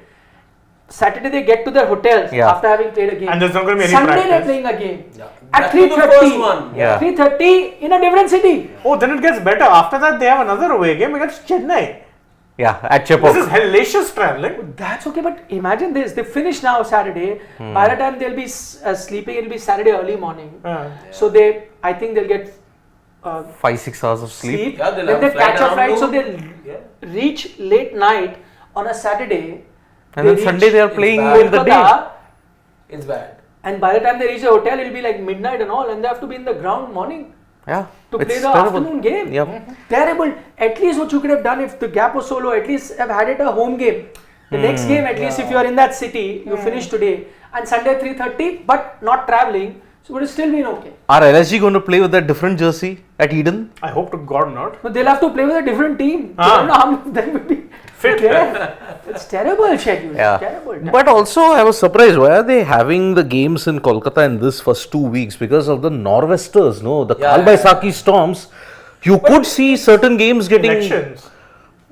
S4: they get to their hotels
S1: Yeah.
S4: after having played a game.
S3: And there's not going to be any
S4: Sunday they're
S3: practice.
S4: playing a game.
S2: Yeah.
S4: At
S2: That was the
S4: 3:30.
S2: first one.
S1: Yeah.
S4: 3:30 in a different city.
S3: Oh, then it gets better. After that, they have another away game against Chennai.
S1: Yeah, at
S3: This
S1: Chepauk.
S3: is hellacious traveling.
S4: That's okay, but imagine this. They finish now Saturday. By the time they'll be sleeping, it'll be Saturday early morning. So I think they'll get
S1: 5-6 hours of sleep.
S2: Yeah, they'll
S4: then
S2: have
S4: they
S2: flight
S4: catch a flight, so
S2: afternoon.
S4: they'll reach late night on a Saturday.
S1: And then
S4: They
S1: Sunday they are
S2: it's
S1: playing
S2: bad.
S1: in the day.
S4: Kolkata,
S2: It's bad.
S4: and by the time they reach the hotel, it'll be like midnight and all, and they have to be in the ground morning
S1: Yeah.
S4: to
S1: it's
S4: play the
S1: terrible.
S4: afternoon game.
S1: Yep.
S4: Terrible. At least what you could have done if the gap was so low, at least have had it a home game. The next game, at least if you are in that city, you finish today, and Sunday 3:30, but not traveling. So it would have still been okay.
S1: Are LSG going to play with that different jersey at Eden?
S3: I hope to God not.
S4: But they'll have to play with a different team.
S3: Ah.
S4: I don't know how many of them will be
S3: Fit.
S4: there. It's terrible schedule.
S1: Yeah.
S4: Terrible.
S1: But also, I was surprised. Why are they having the games in Kolkata in this first 2 weeks? Because of the Nor'westers, no? The
S2: Yeah.
S1: Kalbaisaki storms. You could see certain games getting.
S3: Elections.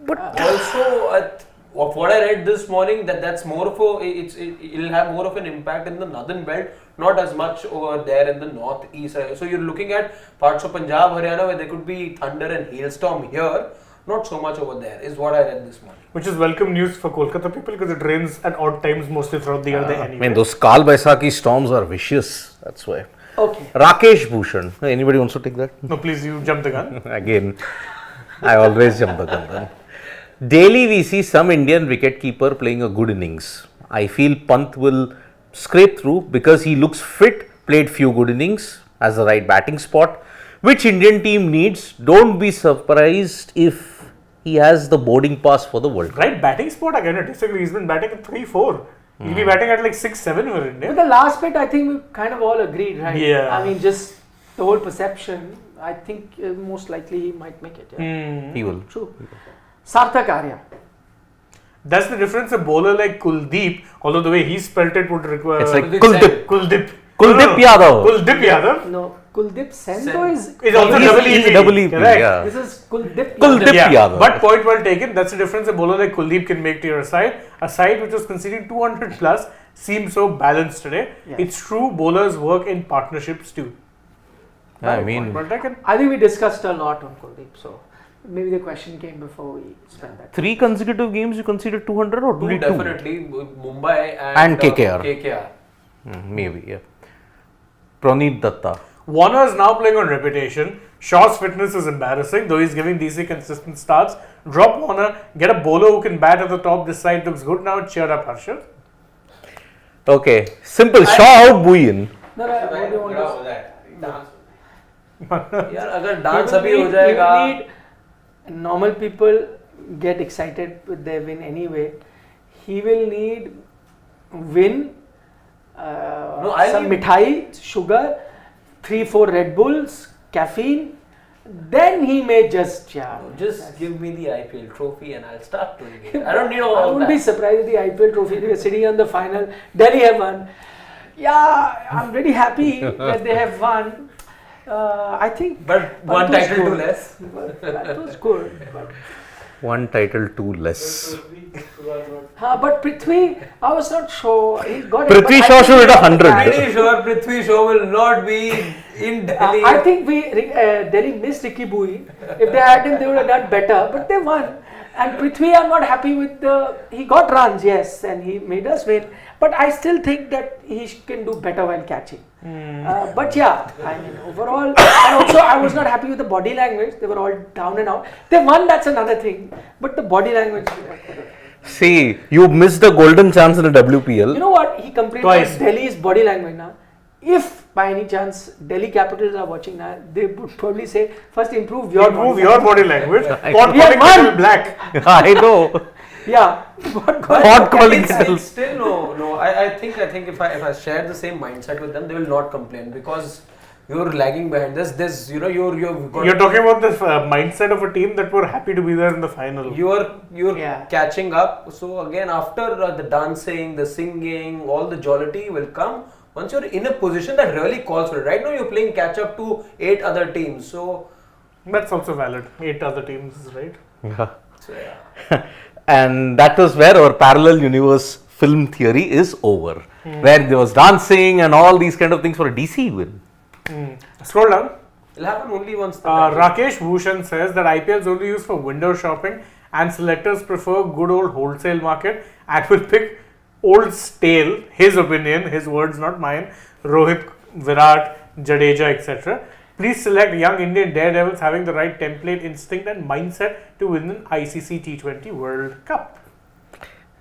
S2: Also, of what I read this morning, that's more of it'll have more of an impact in the northern belt, not as much over there in the northeast. So you're looking at parts of Punjab, Haryana, where there could be thunder and hailstorm here, not so much over there, is what I read this morning.
S3: Which is welcome news for Kolkata people because it rains at odd times mostly throughout the year there
S1: I
S3: anyway.
S1: mean, those Kalbaisaki storms are vicious. That's why.
S4: Okay.
S1: Rakesh Bhushan. Anybody wants to take that?
S3: No, please, you jump the gun.
S1: Again, I always jump the gun. Daily we see some Indian wicketkeeper playing a good innings. I feel Pant will scrape through because he looks fit, played few good innings, has the right batting spot. Which Indian team needs? Don't be surprised if he has the boarding pass for the World Cup.
S3: Right batting spot, I cannot disagree. He's been batting at 3-4. He'll be batting at like 6-7 for
S4: But
S3: India.
S4: the last bit, I think we kind of all agreed, right?
S3: Yeah.
S4: I mean, just the whole perception. I think most likely he might make it. Yeah.
S1: He will.
S4: True. Sarthak Arya.
S3: That's the difference. A bowler like Kuldeep, although the way he spelt it would require.
S1: It's like
S2: Kuldeep
S1: Kuldeep.
S3: Kuldeep.
S1: Kuldeep Yadav.
S3: Kuldeep Yadav.
S4: No, Kuldeep Sen
S2: Sen.
S4: though is.
S3: Is also
S1: He's-
S3: double
S1: he's
S3: EP.
S1: double EP,
S3: Correct.
S1: yeah.
S4: This is Kuldeep.
S1: Kuldeep
S3: Yeah,
S1: Yadav.
S3: but point well taken. That's the difference a bowler like Kuldeep can make to your side. A side which was conceding 200 plus seems so balanced today.
S4: Yeah.
S3: It's true bowlers work in partnerships too.
S1: I mean,
S3: Well taken.
S4: I think we discussed a lot on Kuldeep, so maybe the question came before we spent that.
S1: 3 consecutive games you considered 200 or only 2?
S2: Definitely Mumbai
S1: And KKR.
S2: KKR.
S1: Maybe, yeah. Praneeth Datta.
S3: Warner is now playing on reputation. Shaw's fitness is embarrassing, though he's giving DC consistent starts. Drop Warner, get a bowler who can bat at the top. This side looks good now. Cheer up, Harshad.
S1: Okay, simple. Shaw out, Bhuiyan.
S4: No, what do you want to
S5: हो जाए dance
S2: यार अगर dance
S4: People
S2: अभी हो
S4: need-
S2: जाएगा
S4: people need- normal people get excited with their win anyway. He will need win,
S2: No, I
S4: some
S2: need-
S4: mithai, sugar, 3-4 Red Bulls, caffeine. Then he may just
S2: just give me the IPL trophy and I'll start doing it. I don't need all
S4: I
S2: of
S4: wouldn't
S2: that.
S4: be surprised if the IPL trophy they were sitting on the final. Delhi have won. Yeah, I'm very happy that they have won. I think.
S2: But
S4: Pant
S2: one
S4: was
S2: title too
S4: good.
S2: less.
S4: That was good. But,
S1: One title, 2 less.
S4: but Prithvi, I was not sure. He's got it,
S1: Prithvi
S4: but I
S1: Shaw
S4: think
S1: should
S4: he
S1: hit
S4: got the
S1: 100.
S4: time.
S2: Pretty sure Prithvi Shaw will not be in Delhi.
S4: I think Delhi missed Ricky Bui. If they had him, they would have done better. But they won. And Prithvi, I'm not happy with the. He got runs, yes, and he made us win. But I still think that he can do better while catching. But yeah, I mean, overall, and also I was not happy with the body language. They were all down and out. They won, that's another thing. But the body language.
S1: See, you missed the golden chance in the WPL.
S4: You know what? He complained
S3: Twice.
S4: about Delhi's body language now. If by any chance Delhi Capitals are watching now, they would probably say, first improve your
S3: Body language. Pot
S4: We have
S3: calling
S4: won.
S3: little black.
S1: I know.
S4: Yeah.
S1: Hot calling
S2: It's
S1: kettles.
S2: still no. I think if I share the same mindset with them, they will not complain because you're lagging behind. This you've got
S3: You're talking about the mindset of a team that were happy to be there in the final.
S2: you're
S4: Yeah.
S2: catching up. So again, after the dancing, the singing, all the jollity will come once you're in a position that really calls for it. Right now, you're playing catch up to 8 other teams. So
S3: That's also valid. 8 other teams, right?
S2: yeah.
S1: And that was where our parallel universe film theory is over. Where there was dancing and all these kind of things for a DC win.
S3: Scroll down.
S2: It'll happen only once. The title-
S3: Rakesh Bhushan says that IPL is only used for window shopping and selectors prefer good old wholesale market and will pick old stale, his opinion, his words, not mine, Rohit, Virat, Jadeja, etc. Please select young Indian daredevils having the right template, instinct and mindset to win an ICC T20 World Cup.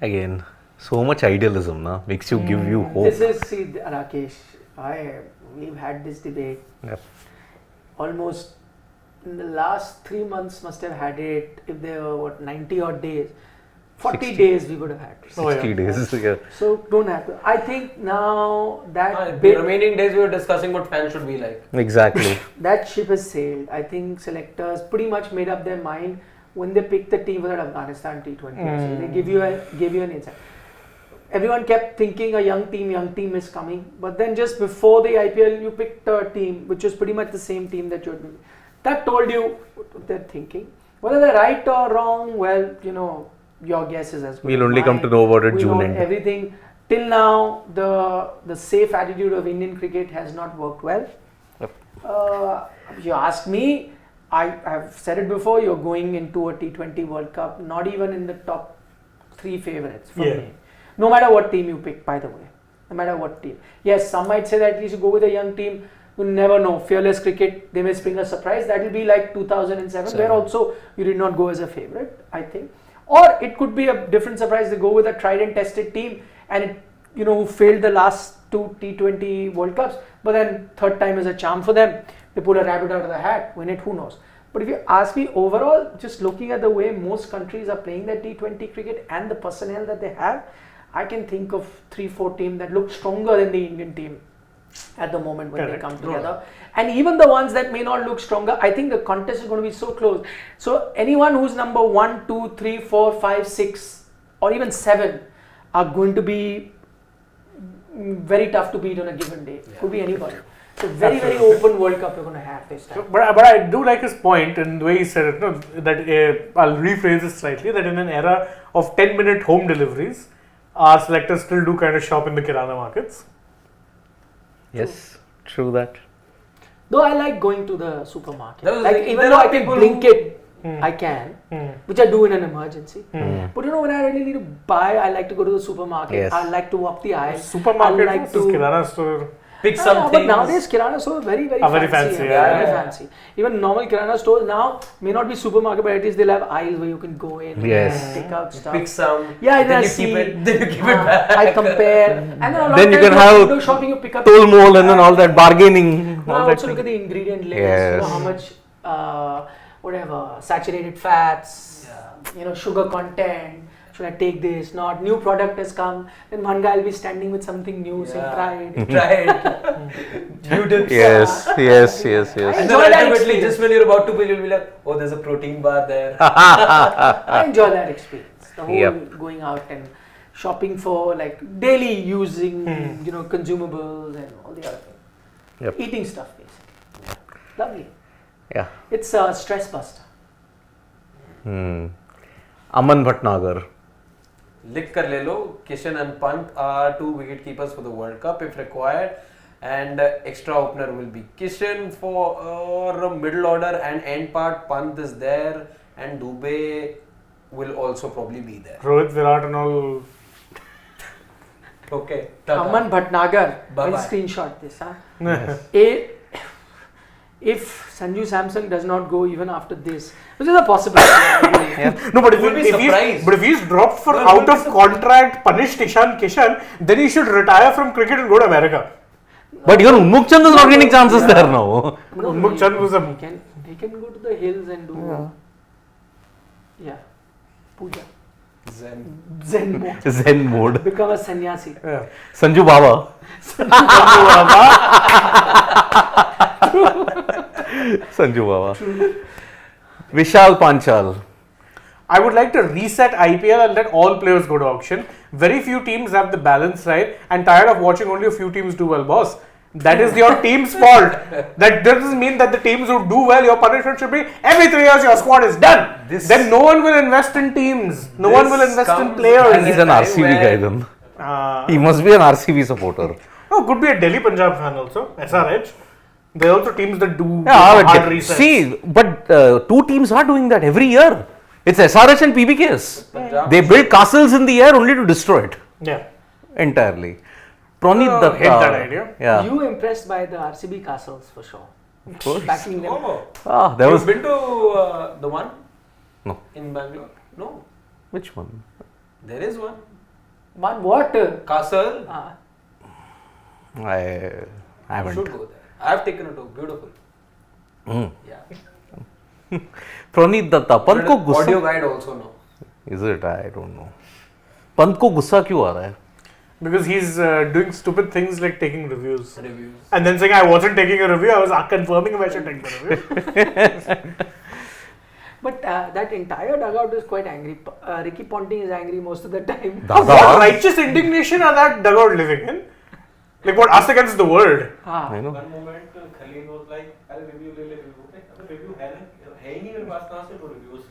S1: Again, so much idealism now makes you give you hope.
S4: This is, see, Rakesh, we've had this debate
S1: Yep.
S4: almost in the last 3 months, must have had it, if there were 90 odd days. 40 days we would have had.
S1: 60 days. Yeah.
S4: So don't have to. I think now that
S2: The remaining days we were discussing what fans should be like.
S1: Exactly.
S4: that ship has sailed. I think selectors pretty much made up their mind when they picked the team for that Afghanistan T20. So they give you an insight. Everyone kept thinking a young team is coming, but then just before the IPL, you picked a team which was pretty much the same team that you're doing. That told you what they're thinking. Whether they're right or wrong, well, your guess is as good.
S1: We'll
S4: as
S1: only
S4: mine.
S1: come to know about it
S4: We
S1: June
S4: know
S1: end.
S4: everything. Till now, the safe attitude of Indian cricket has not worked well.
S1: Yep.
S4: If you ask me, I've said it before, you're going into a T20 World Cup, not even in the top 3 favorites for me. No matter what team you pick, by the way. No matter what team. Yes, some might say that at least you go with a young team. You never know. Fearless cricket, they may spring a surprise. That will be like 2007, where also you did not go as a favorite, I think. Or it could be a different surprise. They go with a tried and tested team and who failed the last 2 T20 World Cups, but then third time is a charm for them. They pull a rabbit out of the hat, win it, who knows. But if you ask me overall, just looking at the way most countries are playing their T20 cricket and the personnel that they have, I can think of 3-4 teams that look stronger than the Indian team at the moment when they come together. And even the ones that may not look stronger, I think the contest is going to be so close. So anyone who's number 1, 2, 3, 4, 5, 6 or even 7 are going to be very tough to beat on a given day. Could be anybody. So very open World Cup you're going to have this time.
S3: But I do like his point and the way he said it, that I'll rephrase it slightly, that in an era of 10-minute home deliveries, our selectors still do kind of shop in the Kirana markets.
S1: Yes, true that.
S4: Though I like going to the supermarket.
S2: Like,
S4: Even
S2: there
S4: though
S2: are
S4: I can
S2: people
S4: blink
S2: who-
S4: it, I can, which I do in an emergency. But when I really need to buy, I like to go to the supermarket.
S1: Yes.
S4: I like to walk the aisle.
S3: Supermarket
S4: I like
S3: versus Kirana store.
S2: Pick
S4: Yeah,
S2: some
S4: but
S2: things.
S4: nowadays Kirana stores are very
S3: Very
S4: fancy.
S3: fancy,
S4: Very fancy. Even normal Kirana stores now may not be supermarket, but at least they'll have aisles where you can go in
S1: Yes.
S4: and pick out stuff.
S2: Pick some.
S4: Yeah,
S2: then
S4: I
S2: you
S4: see.
S2: keep it. Then you give it back.
S4: I compare. And then a lot
S1: Then
S4: of
S1: you
S4: times
S1: can have
S4: window shopping, you pick up.
S1: Tolmol and then all that bargaining.
S4: No,
S1: all
S4: I
S1: that
S4: also look at the ingredient list.
S1: Yes.
S4: How much, whatever, saturated fats, sugar content. Should I take this? Not. New product has come. Then one guy will be standing with something new, saying, try it.
S2: Try it. You did.
S1: Yes.
S2: And then
S4: Enjoy that
S2: ultimately,
S4: experience.
S2: just when you're about to pay, you'll be like, oh, there's a protein bar there.
S4: I enjoy that experience. The whole
S1: Yep.
S4: going out and shopping for like daily using, consumables and all the other things.
S1: Yep.
S4: Eating stuff basically. Lovely.
S1: Yeah.
S4: It's a stress buster.
S1: Aman Bhatnagar.
S2: Lick kar le lo, Kishan and Pant are 2 wicket keepers for the World Cup if required, and extra opener will be Kishan for middle order and end part. Pant is there and Dubey will also probably be there.
S3: Rohit, Virat and all.
S2: Okay. tata.
S4: Aman Bhatnagar. I'll
S2: Bye-bye.
S4: screenshot this. Huh?
S1: Yes.
S4: If Sanju Samson does not go even after this, which is a possibility.
S3: No, but
S2: You'll be surprised.
S3: if he's dropped for
S2: No,
S3: out
S2: you'll
S3: of
S2: be
S3: contract, punished Ishan Kishan, then he should retire from cricket and go to America.
S1: But even Unmukh Chand is not getting chances there now.
S3: Unmukh Chand was a.
S4: He can go to the hills and do puja. Zen mode.
S1: Zen mode.
S4: Become a sannyasi.
S3: Yeah.
S1: Sanju Baba. Sanju Baba. Vishal Panchal.
S3: I would like to reset IPL and let all players go to auction. Very few teams have the balance right, and tired of watching only a few teams do well, boss. That is your team's fault. That doesn't mean that the teams who do well, your punishment should be every 3 years your squad is done. Then no one will invest in teams. No one will invest in
S2: comes
S3: players.
S1: He's an RCB guy then. He must be an RCB supporter.
S3: No, could be a Delhi Punjab fan also. SRH. There are also teams that do
S1: Yeah,
S3: hard
S1: but
S3: resets.
S1: see, but 2 teams are doing that every year. It's SRH and PBKs.
S2: Punjab
S1: They build castles in the air only to destroy it
S3: Yeah.
S1: entirely. Pranit Datta.
S3: hate that idea.
S1: Yeah.
S4: You impressed by the RCB castles for sure.
S1: Of course.
S4: Backing them.
S2: Oh,
S1: There was.
S2: you've been to the one?
S1: No.
S2: In Bangalore? No.
S1: Which one?
S2: There is one.
S4: One what?
S2: Castle.
S1: I
S2: You
S1: haven't.
S2: should go there. I've taken it to. Beautiful. Yeah.
S1: Pranit Datta. Pant ko
S2: Audio
S1: gussa.
S2: guide also now.
S1: Is it? I don't know. Pant को गुस्सा क्यों आ रहा है?
S3: Because he's doing stupid things like taking reviews. And then saying I wasn't taking a review, I was confirming if I should take the review.
S4: But that entire dugout is quite angry. Ricky Ponting is angry most of the time.
S3: What righteous indignation are that dugout living in? Like what, us against the world?
S1: I know.
S5: One moment Khalil was like, "अरे review ले ले review." अबे review है ही नहीं मेरे पास, कहाँ से वो reviews?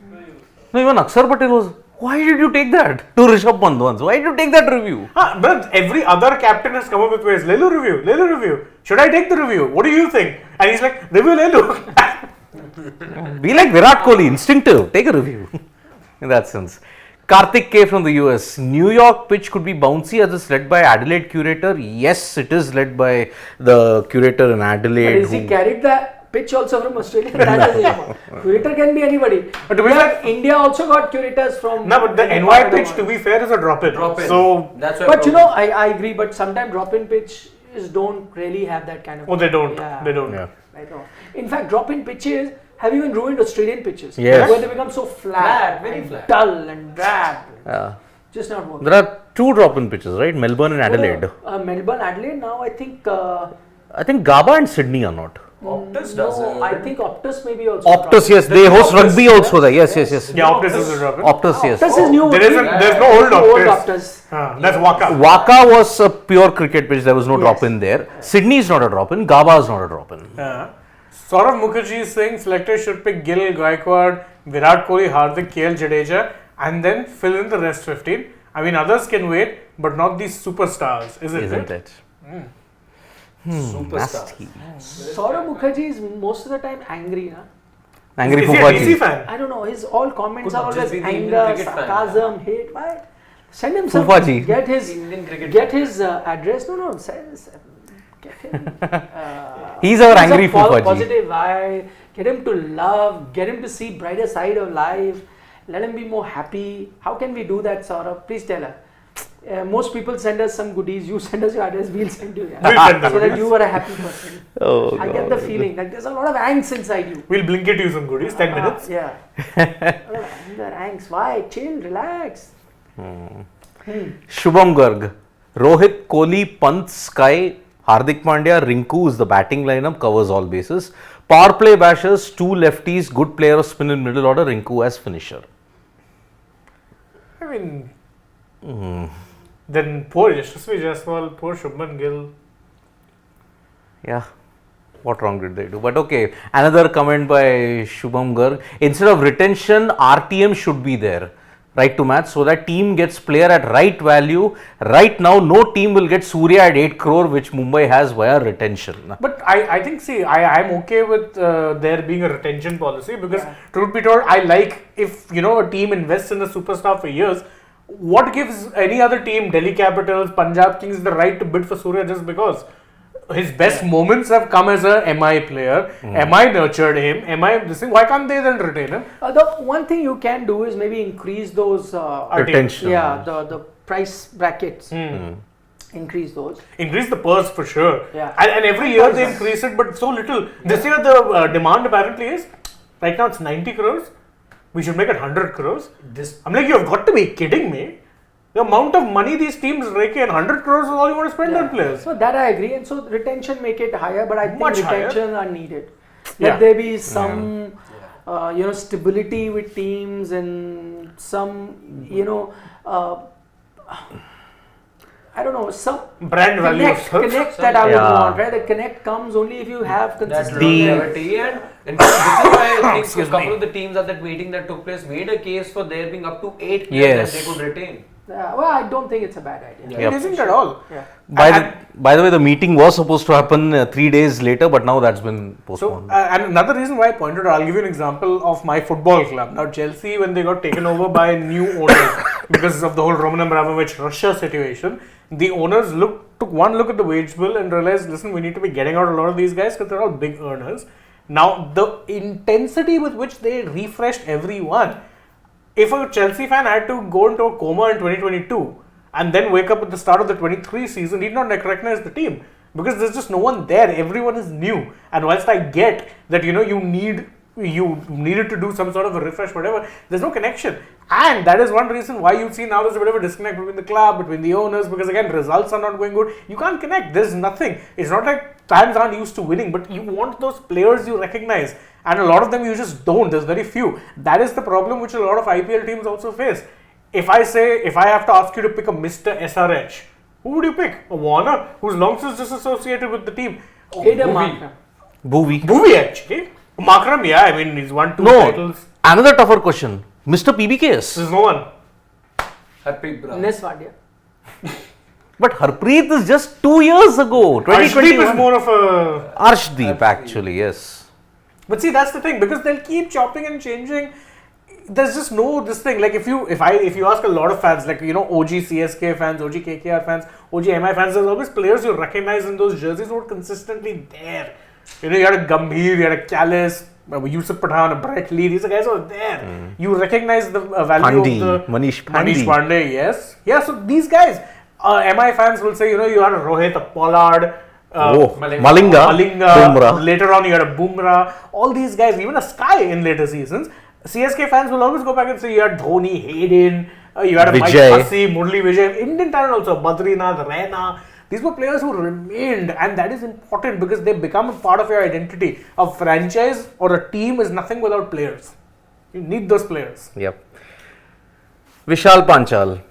S1: No, even Akshar Patel was. Why did you take that to Rishabh Pant once? Why did you take that review?
S3: But every other captain has come up with ways. Lelo review. Should I take the review? What do you think? And he's like, review Lelo.
S1: Be like Virat Kohli, instinctive. Take a review. In that sense. Karthik K from the US. New York pitch could be bouncy as it's led by Adelaide curator. Yes, it is led by the curator in Adelaide.
S4: But is he carried the pitch also from Australia? That is it. Curator can be anybody.
S3: But to be fair,
S4: India also got curators from.
S3: no, but the NY pitch, to be fair, is a drop-in. So,
S2: That's why.
S4: But you know, I agree. But sometimes drop-in pitches don't really have that kind of.
S3: oh, they don't.
S4: Yeah.
S3: They don't.
S1: Yeah.
S4: I know. In fact, drop-in pitches have even ruined Australian pitches.
S1: Yes.
S4: Where they become so flat,
S2: Very
S4: and
S2: flat.
S4: dull and drab.
S1: Yeah.
S4: Just not working.
S1: There are two drop-in pitches, right? Melbourne and Adelaide.
S4: Melbourne, Adelaide. Now I think.
S1: I think Gaba and Sydney are not.
S2: Optus does
S4: No,
S2: it.
S4: I think Optus maybe also.
S1: Optus, yes, they host rugby also there. Yes.
S3: Yeah, Optus is a drop-in.
S1: Optus, yes.
S4: Optus is new.
S3: There's no old Optus.
S4: Optus.
S3: That's Waka.
S1: Waka was a pure cricket pitch. There was no
S4: Yes.
S1: drop-in there. Sydney is not a drop-in. Gaba is not a drop-in.
S3: Saurav Mukherjee is saying Selector should pick Gill, Gaikwad, Virat Kohli, Hardik, KL, Jadeja, and then fill in the rest 15. I mean, others can wait, but not these superstars,
S1: Isn't it?
S2: Superstar.
S1: Nasty.
S4: Saurav Mukherjee is most of the time angry, na?
S1: Angry
S3: Is he a DC
S1: Fufaji.
S3: fan?
S4: I don't know. His all comments
S2: Could
S4: are
S2: just
S4: always
S2: be the Indian
S4: anger,
S2: cricket fan.
S4: sarcasm, hate. Why? Send him some.
S1: Fufaji.
S4: Get his
S2: Indian cricket
S4: get his address. No. Get him.
S1: He's our
S4: give
S1: angry
S4: some
S1: Fufaji.
S4: positive vibe. Get him to love. Get him to see brighter side of life. Let him be more happy. How can we do that, Saurabh? Please tell her. Most people send us some goodies. You send us your address. We'll send you. Yeah.
S3: We'll send the
S4: So that
S3: goodies.
S4: you are a happy person.
S1: Oh,
S4: I get the feeling that there's a lot of angst inside you.
S3: We'll blink it you some goodies, 10 minutes.
S4: Yeah. Anger, angst. Why? Chill, relax.
S1: Shubham Garg. Rohit, Kohli, Pant, Sky, Hardik Pandya, Rinku is the batting lineup, covers all bases. Power play bashers, two lefties, good player of spin in middle order, Rinku as finisher.
S3: I mean, then poor Yashasvi Jaiswal, poor Shubman Gill.
S1: Yeah, what wrong did they do? But okay, another comment by Shubham Garg. Instead of retention, RTM should be there. Right to match, so that team gets player at right value. Right now, no team will get Surya at 8 crore, which Mumbai has via retention.
S3: But I think, see, I'm okay with there being a retention policy because, truth be told, I like if, a team invests in a superstar for years, what gives any other team, Delhi Capitals, Punjab Kings, the right to bid for Surya just because? His best moments have come as a MI player. MI nurtured him. MI this thing. Why can't they then retain him?
S4: The one thing you can do is maybe increase those.
S1: Retention.
S4: Yeah, the price brackets. Increase those.
S3: Increase the purse for sure.
S4: Yeah.
S3: And every year they increase it, but so little. This year the demand apparently is, right now it's 90 crores. We should make it 100 crores. I'm like, you've got to be kidding me. The amount of money these teams rake in, 100 crores is all you want to spend on players.
S4: So that I agree, and so retention make it higher, but I think
S3: Much higher.
S4: retention are needed.
S3: Yeah.
S4: Let there be some, stability with teams and some, I don't know, some
S3: Brand value of
S4: connect that I would
S1: Yeah.
S4: want, right? The connect comes only if you have
S2: That
S4: consistency.
S2: longevity and in fact, this is why I think a couple of the teams at that meeting that took place made a case for there being up to 8 players
S1: Yes.
S2: that they could retain.
S4: Well, I don't think it's a bad idea.
S1: Yep.
S3: It isn't at all.
S4: Yeah.
S1: By the way, the meeting was supposed to happen 3 days later, but now that's been
S3: So,
S1: postponed.
S3: and another reason why I pointed out, I'll give you an example of my football club. Now, Chelsea, when they got taken over by new owners because of the whole Roman Abramovich Russia situation, the owners took one look at the wage bill and realized, listen, we need to be getting out a lot of these guys because they're all big earners. Now, the intensity with which they refreshed everyone, if a Chelsea fan had to go into a coma in 2022 and then wake up at the start of the 23 season, he'd not recognize the team because there's just no one there. Everyone is new. And whilst I get that, you need you needed to do some sort of a refresh, whatever. There's no connection. And that is one reason why you see now there's a bit of a disconnect between the club, between the owners, because again, results are not going good. You can't connect. There's nothing. It's not like fans aren't used to winning, but you want those players you recognize. And a lot of them you just don't. There's very few. That is the problem which a lot of IPL teams also face. If I have to ask you to pick a Mr. SRH, who would you pick? A Warner, who's long since disassociated with the team.
S4: Adam Markram.
S1: Bhuvi.
S3: Actually. Markram, yeah, I mean, he's won 2
S1: No,
S3: titles.
S1: another tougher question. Mr. PBKS.
S3: There's no one.
S2: Harpreet Brar.
S4: Ines Wadia.
S1: But Harpreet is just 2 years ago.
S3: Arshdeep
S1: 2021.
S3: is more of a...
S1: Arshdeep, actually, yes.
S3: But see, that's the thing, because they'll keep chopping and changing. There's just no this thing. Like if you ask a lot of fans, like OG CSK fans, OG KKR fans, OG MI fans, there's always players you recognize in those jerseys who are consistently there. You had a Gambhir, you had a Callis, Yusuf Pathan, a Brett Lee. These are guys who are there. You recognize the value
S1: Pandey,
S3: of the
S1: Manish
S3: Manish
S1: Pandey.
S3: Pandey, yes. Yeah, so these guys, MI fans will say, you had a Rohit, a Pollard,
S1: Malinga, Bumrah.
S3: later on you had a Bumrah, all these guys, even a Sky in later seasons. CSK fans will always go back and say you had Dhoni, Hayden, you had a Mike
S1: Vijay.
S3: Hussey, Murli Vijay, Indian talent also, Badrinath, Raina. These were players who remained, and that is important because they become a part of your identity. A franchise or a team is nothing without players. You need those players.
S1: Yep. Vishal Panchal.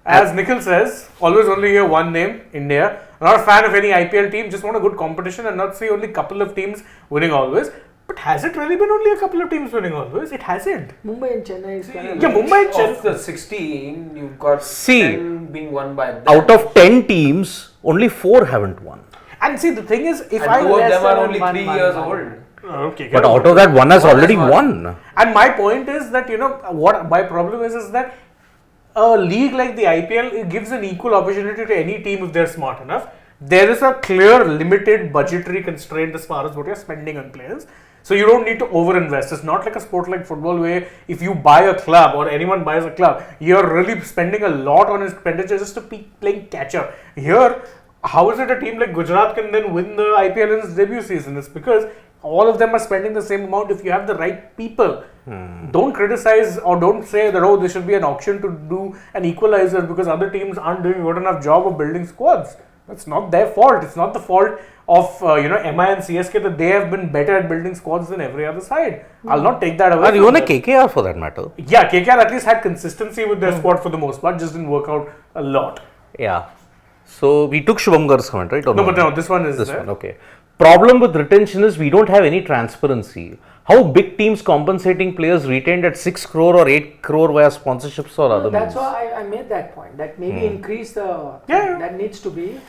S3: As Nikhil says, always only hear one name, India. Not a fan of any IPL team, just want a good competition and not see only a couple of teams winning always. But has it really been only a couple of teams winning always? It hasn't.
S4: Mumbai and Chennai is kind of
S3: Yeah, Mumbai and
S2: Of
S3: Chennai.
S2: the 16, you've got
S1: See,
S2: 10 being won by them.
S1: Out of 10 teams, only 4 haven't won.
S3: And see, the thing is, if
S2: and
S3: I
S2: 2 of them are
S4: Leicester
S2: only
S4: and
S2: 3
S4: one
S2: years
S4: man.
S2: old.
S3: Okay,
S1: But out of that, one has
S2: One has
S1: already
S2: won.
S1: won.
S3: and my point is that what my problem is that a league like the IPL, it gives an equal opportunity to any team if they're smart enough. There is a clear limited budgetary constraint as far as what you're spending on players. So you don't need to overinvest. It's not like a sport like football where if you buy a club or anyone buys a club, you're really spending a lot on expenditure just to be playing catch up. Here, how is it a team like Gujarat can then win the IPL in its debut season? It's because all of them are spending the same amount if you have the right people. Don't criticize or don't say that, there should be an auction to do an equalizer because other teams aren't doing a good enough job of building squads. That's not their fault. It's not the fault of MI and CSK that they have been better at building squads than every other side. I'll not take that away.
S1: Or
S3: from
S1: even a
S3: them.
S1: KKR for that matter.
S3: Yeah, KKR at least had consistency with their squad for the most part, just didn't work out a lot.
S1: Yeah. So we took Shubham Garg's comment, right? Or
S3: No, but no, this one is
S1: This
S3: there.
S1: one, okay. Problem with retention is we don't have any transparency. How big teams compensating players retained at 6 crore or 8 crore via sponsorships or other
S4: That's
S1: means?
S4: why I made that point. That maybe increase the
S3: Yeah.
S4: that needs to be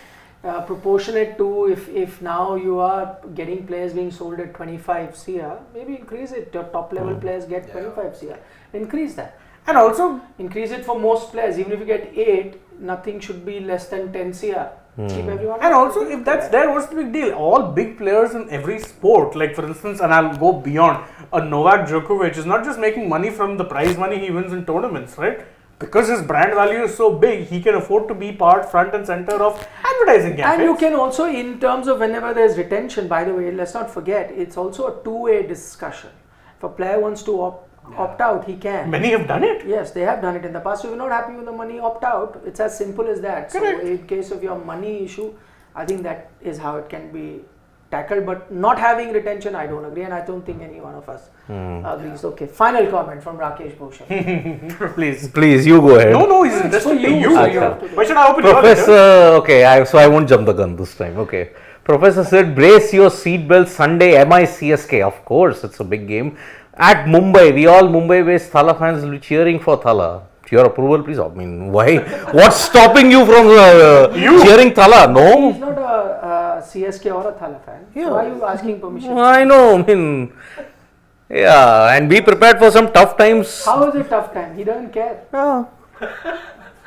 S4: proportionate to if now you are getting players being sold at 25 CR, maybe increase it. Your top level players get 25 CR. Increase that.
S3: And also,
S4: Increase it for most players. Even if you get 8, nothing should be less than 10 CR. Keep everyone.
S3: and also if that's there, what's the big deal? All big players in every sport, like for instance, and I'll go beyond, a Novak Djokovic is not just making money from the prize money he wins in tournaments, right? Because his brand value is so big, he can afford to be front and center of advertising campaigns.
S4: And you can also, in terms of whenever there's retention, by the way, let's not forget, it's also a two-way discussion. If a player wants to opt out, he can.
S3: Many have done it.
S4: Yes, they have done it in the past. So if you're not happy with the money, opt out. It's as simple as that.
S3: Correct.
S4: So in case of your money issue, I think that is how it can be tackled. But not having retention, I don't agree, and I don't think any one of us agrees. Okay, final comment from Rakesh Bhushan.
S3: Please.
S1: Please, you go ahead.
S3: No, he's
S4: It's
S3: interested
S4: for
S3: in
S4: you,
S3: you.
S4: so you have to do
S3: Why should I open your
S1: Professor,
S3: letter?
S1: okay, so I won't jump the gun this time. Okay. Professor said, brace your seatbelt Sunday MI CSK. Of course, it's a big game. At Mumbai, we all Mumbai-based Thala fans will be cheering for Thala. Your approval, please. I mean, why? What's stopping you from cheering Thala? No.
S4: He's not a CSK or a Thala fan.
S1: Yeah.
S4: Why are you asking permission?
S1: I know. I mean, yeah, and be prepared for some tough times.
S4: How is it tough time? He doesn't care.
S1: Yeah.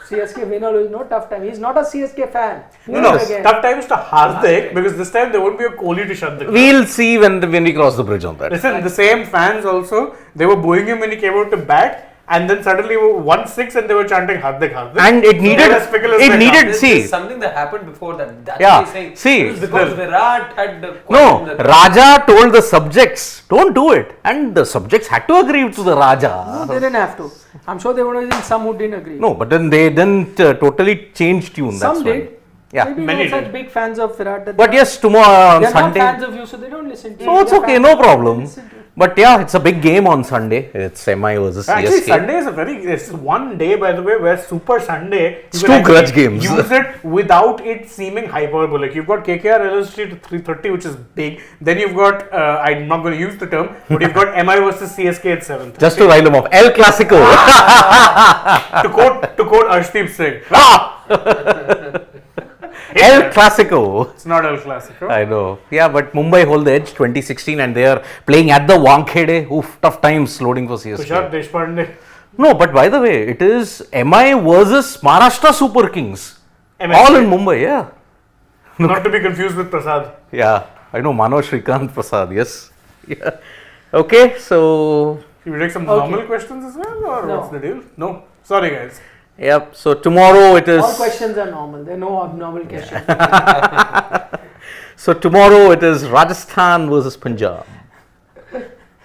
S4: CSK win or lose, no tough time. He's not a CSK fan.
S3: No,
S4: Again.
S3: tough times to Hardik because this time there won't be a Kohli to shut the ground.
S1: We'll see when we cross the bridge on that.
S3: Listen, the same fans also, they were booing him when he came out to bat. and then suddenly 1-6 and they were chanting Hardik, Hardik.
S1: And it needed,
S3: As fickle as
S1: it
S3: they
S1: needed,
S3: come.
S2: This
S1: see,
S2: is something that happened before that. That's
S1: Yeah,
S2: what he's saying.
S1: see,
S2: It was because Virat had
S1: no, Raja told the subjects, don't do it. And the subjects had to agree to the Raja.
S4: No, they didn't have to. I'm sure there were some who didn't agree.
S1: No, but then they didn't totally change tune.
S4: Some
S1: that's why.
S4: did.
S1: Yeah.
S4: Maybe
S3: Many
S4: they're
S3: did.
S4: such big fans of Virat that
S1: But yes, tomorrow on
S4: they're
S1: Sunday.
S4: not fans of you, so they don't listen to you.
S1: No, it's
S4: They're
S1: okay,
S4: fans
S1: no
S4: of you, they
S1: problem.
S4: listen to you.
S1: But yeah, it's a big game on Sunday. It's MI versus
S3: Actually,
S1: CSK.
S3: Sunday is it's one day, by the way, where Super Sunday.
S1: It's
S3: you can
S1: two grudge
S3: actually
S1: games.
S3: Use it without it seeming hyperbolic. You've got KKR LSG to 3:30, which is big. Then you've got I'm not going to use the term, but you've got MI versus CSK at 7:30.
S1: Just to rile them off. El Clasico.
S3: to quote Arshdeep Singh,
S1: El Clasico.
S3: it's not El Clasico.
S1: I know. Yeah, but Mumbai hold the edge 2016 and they are playing at the Wankhede. Oof, tough times loading for CSK.
S3: Tushar Deshpande.
S1: No, but by the way, it is MI versus Maharashtra Super Kings.
S3: MSK.
S1: All in Mumbai, yeah.
S3: Not to be confused with Prasad.
S1: Yeah, I know Manoj Shrikant Prasad, yes. Yeah. Okay, so
S3: Should we take some
S4: Okay.
S3: normal questions as well, or
S4: No.
S3: what's the deal? No. Sorry, guys.
S1: yep, so tomorrow it is
S4: All questions are normal. There are no abnormal questions.
S1: so tomorrow it is Rajasthan versus Punjab.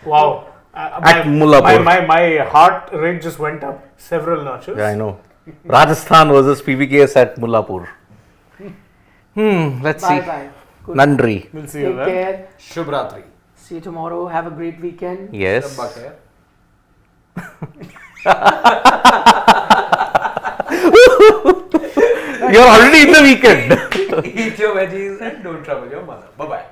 S3: Wow.
S1: At Mullapur.
S3: My heart rate just went up several notches.
S1: Yeah, I know. Rajasthan versus PBKS at Mullapur. Let's
S4: Bye
S1: see.
S4: bye. Good.
S1: Nandri.
S3: We'll see you
S4: Take
S3: then.
S4: care.
S2: Shubhratri.
S4: See you tomorrow. Have a great weekend.
S1: Yes.
S2: Bakher.
S1: You're already in the weekend.
S2: Eat your veggies and don't trouble your mother. Bye bye.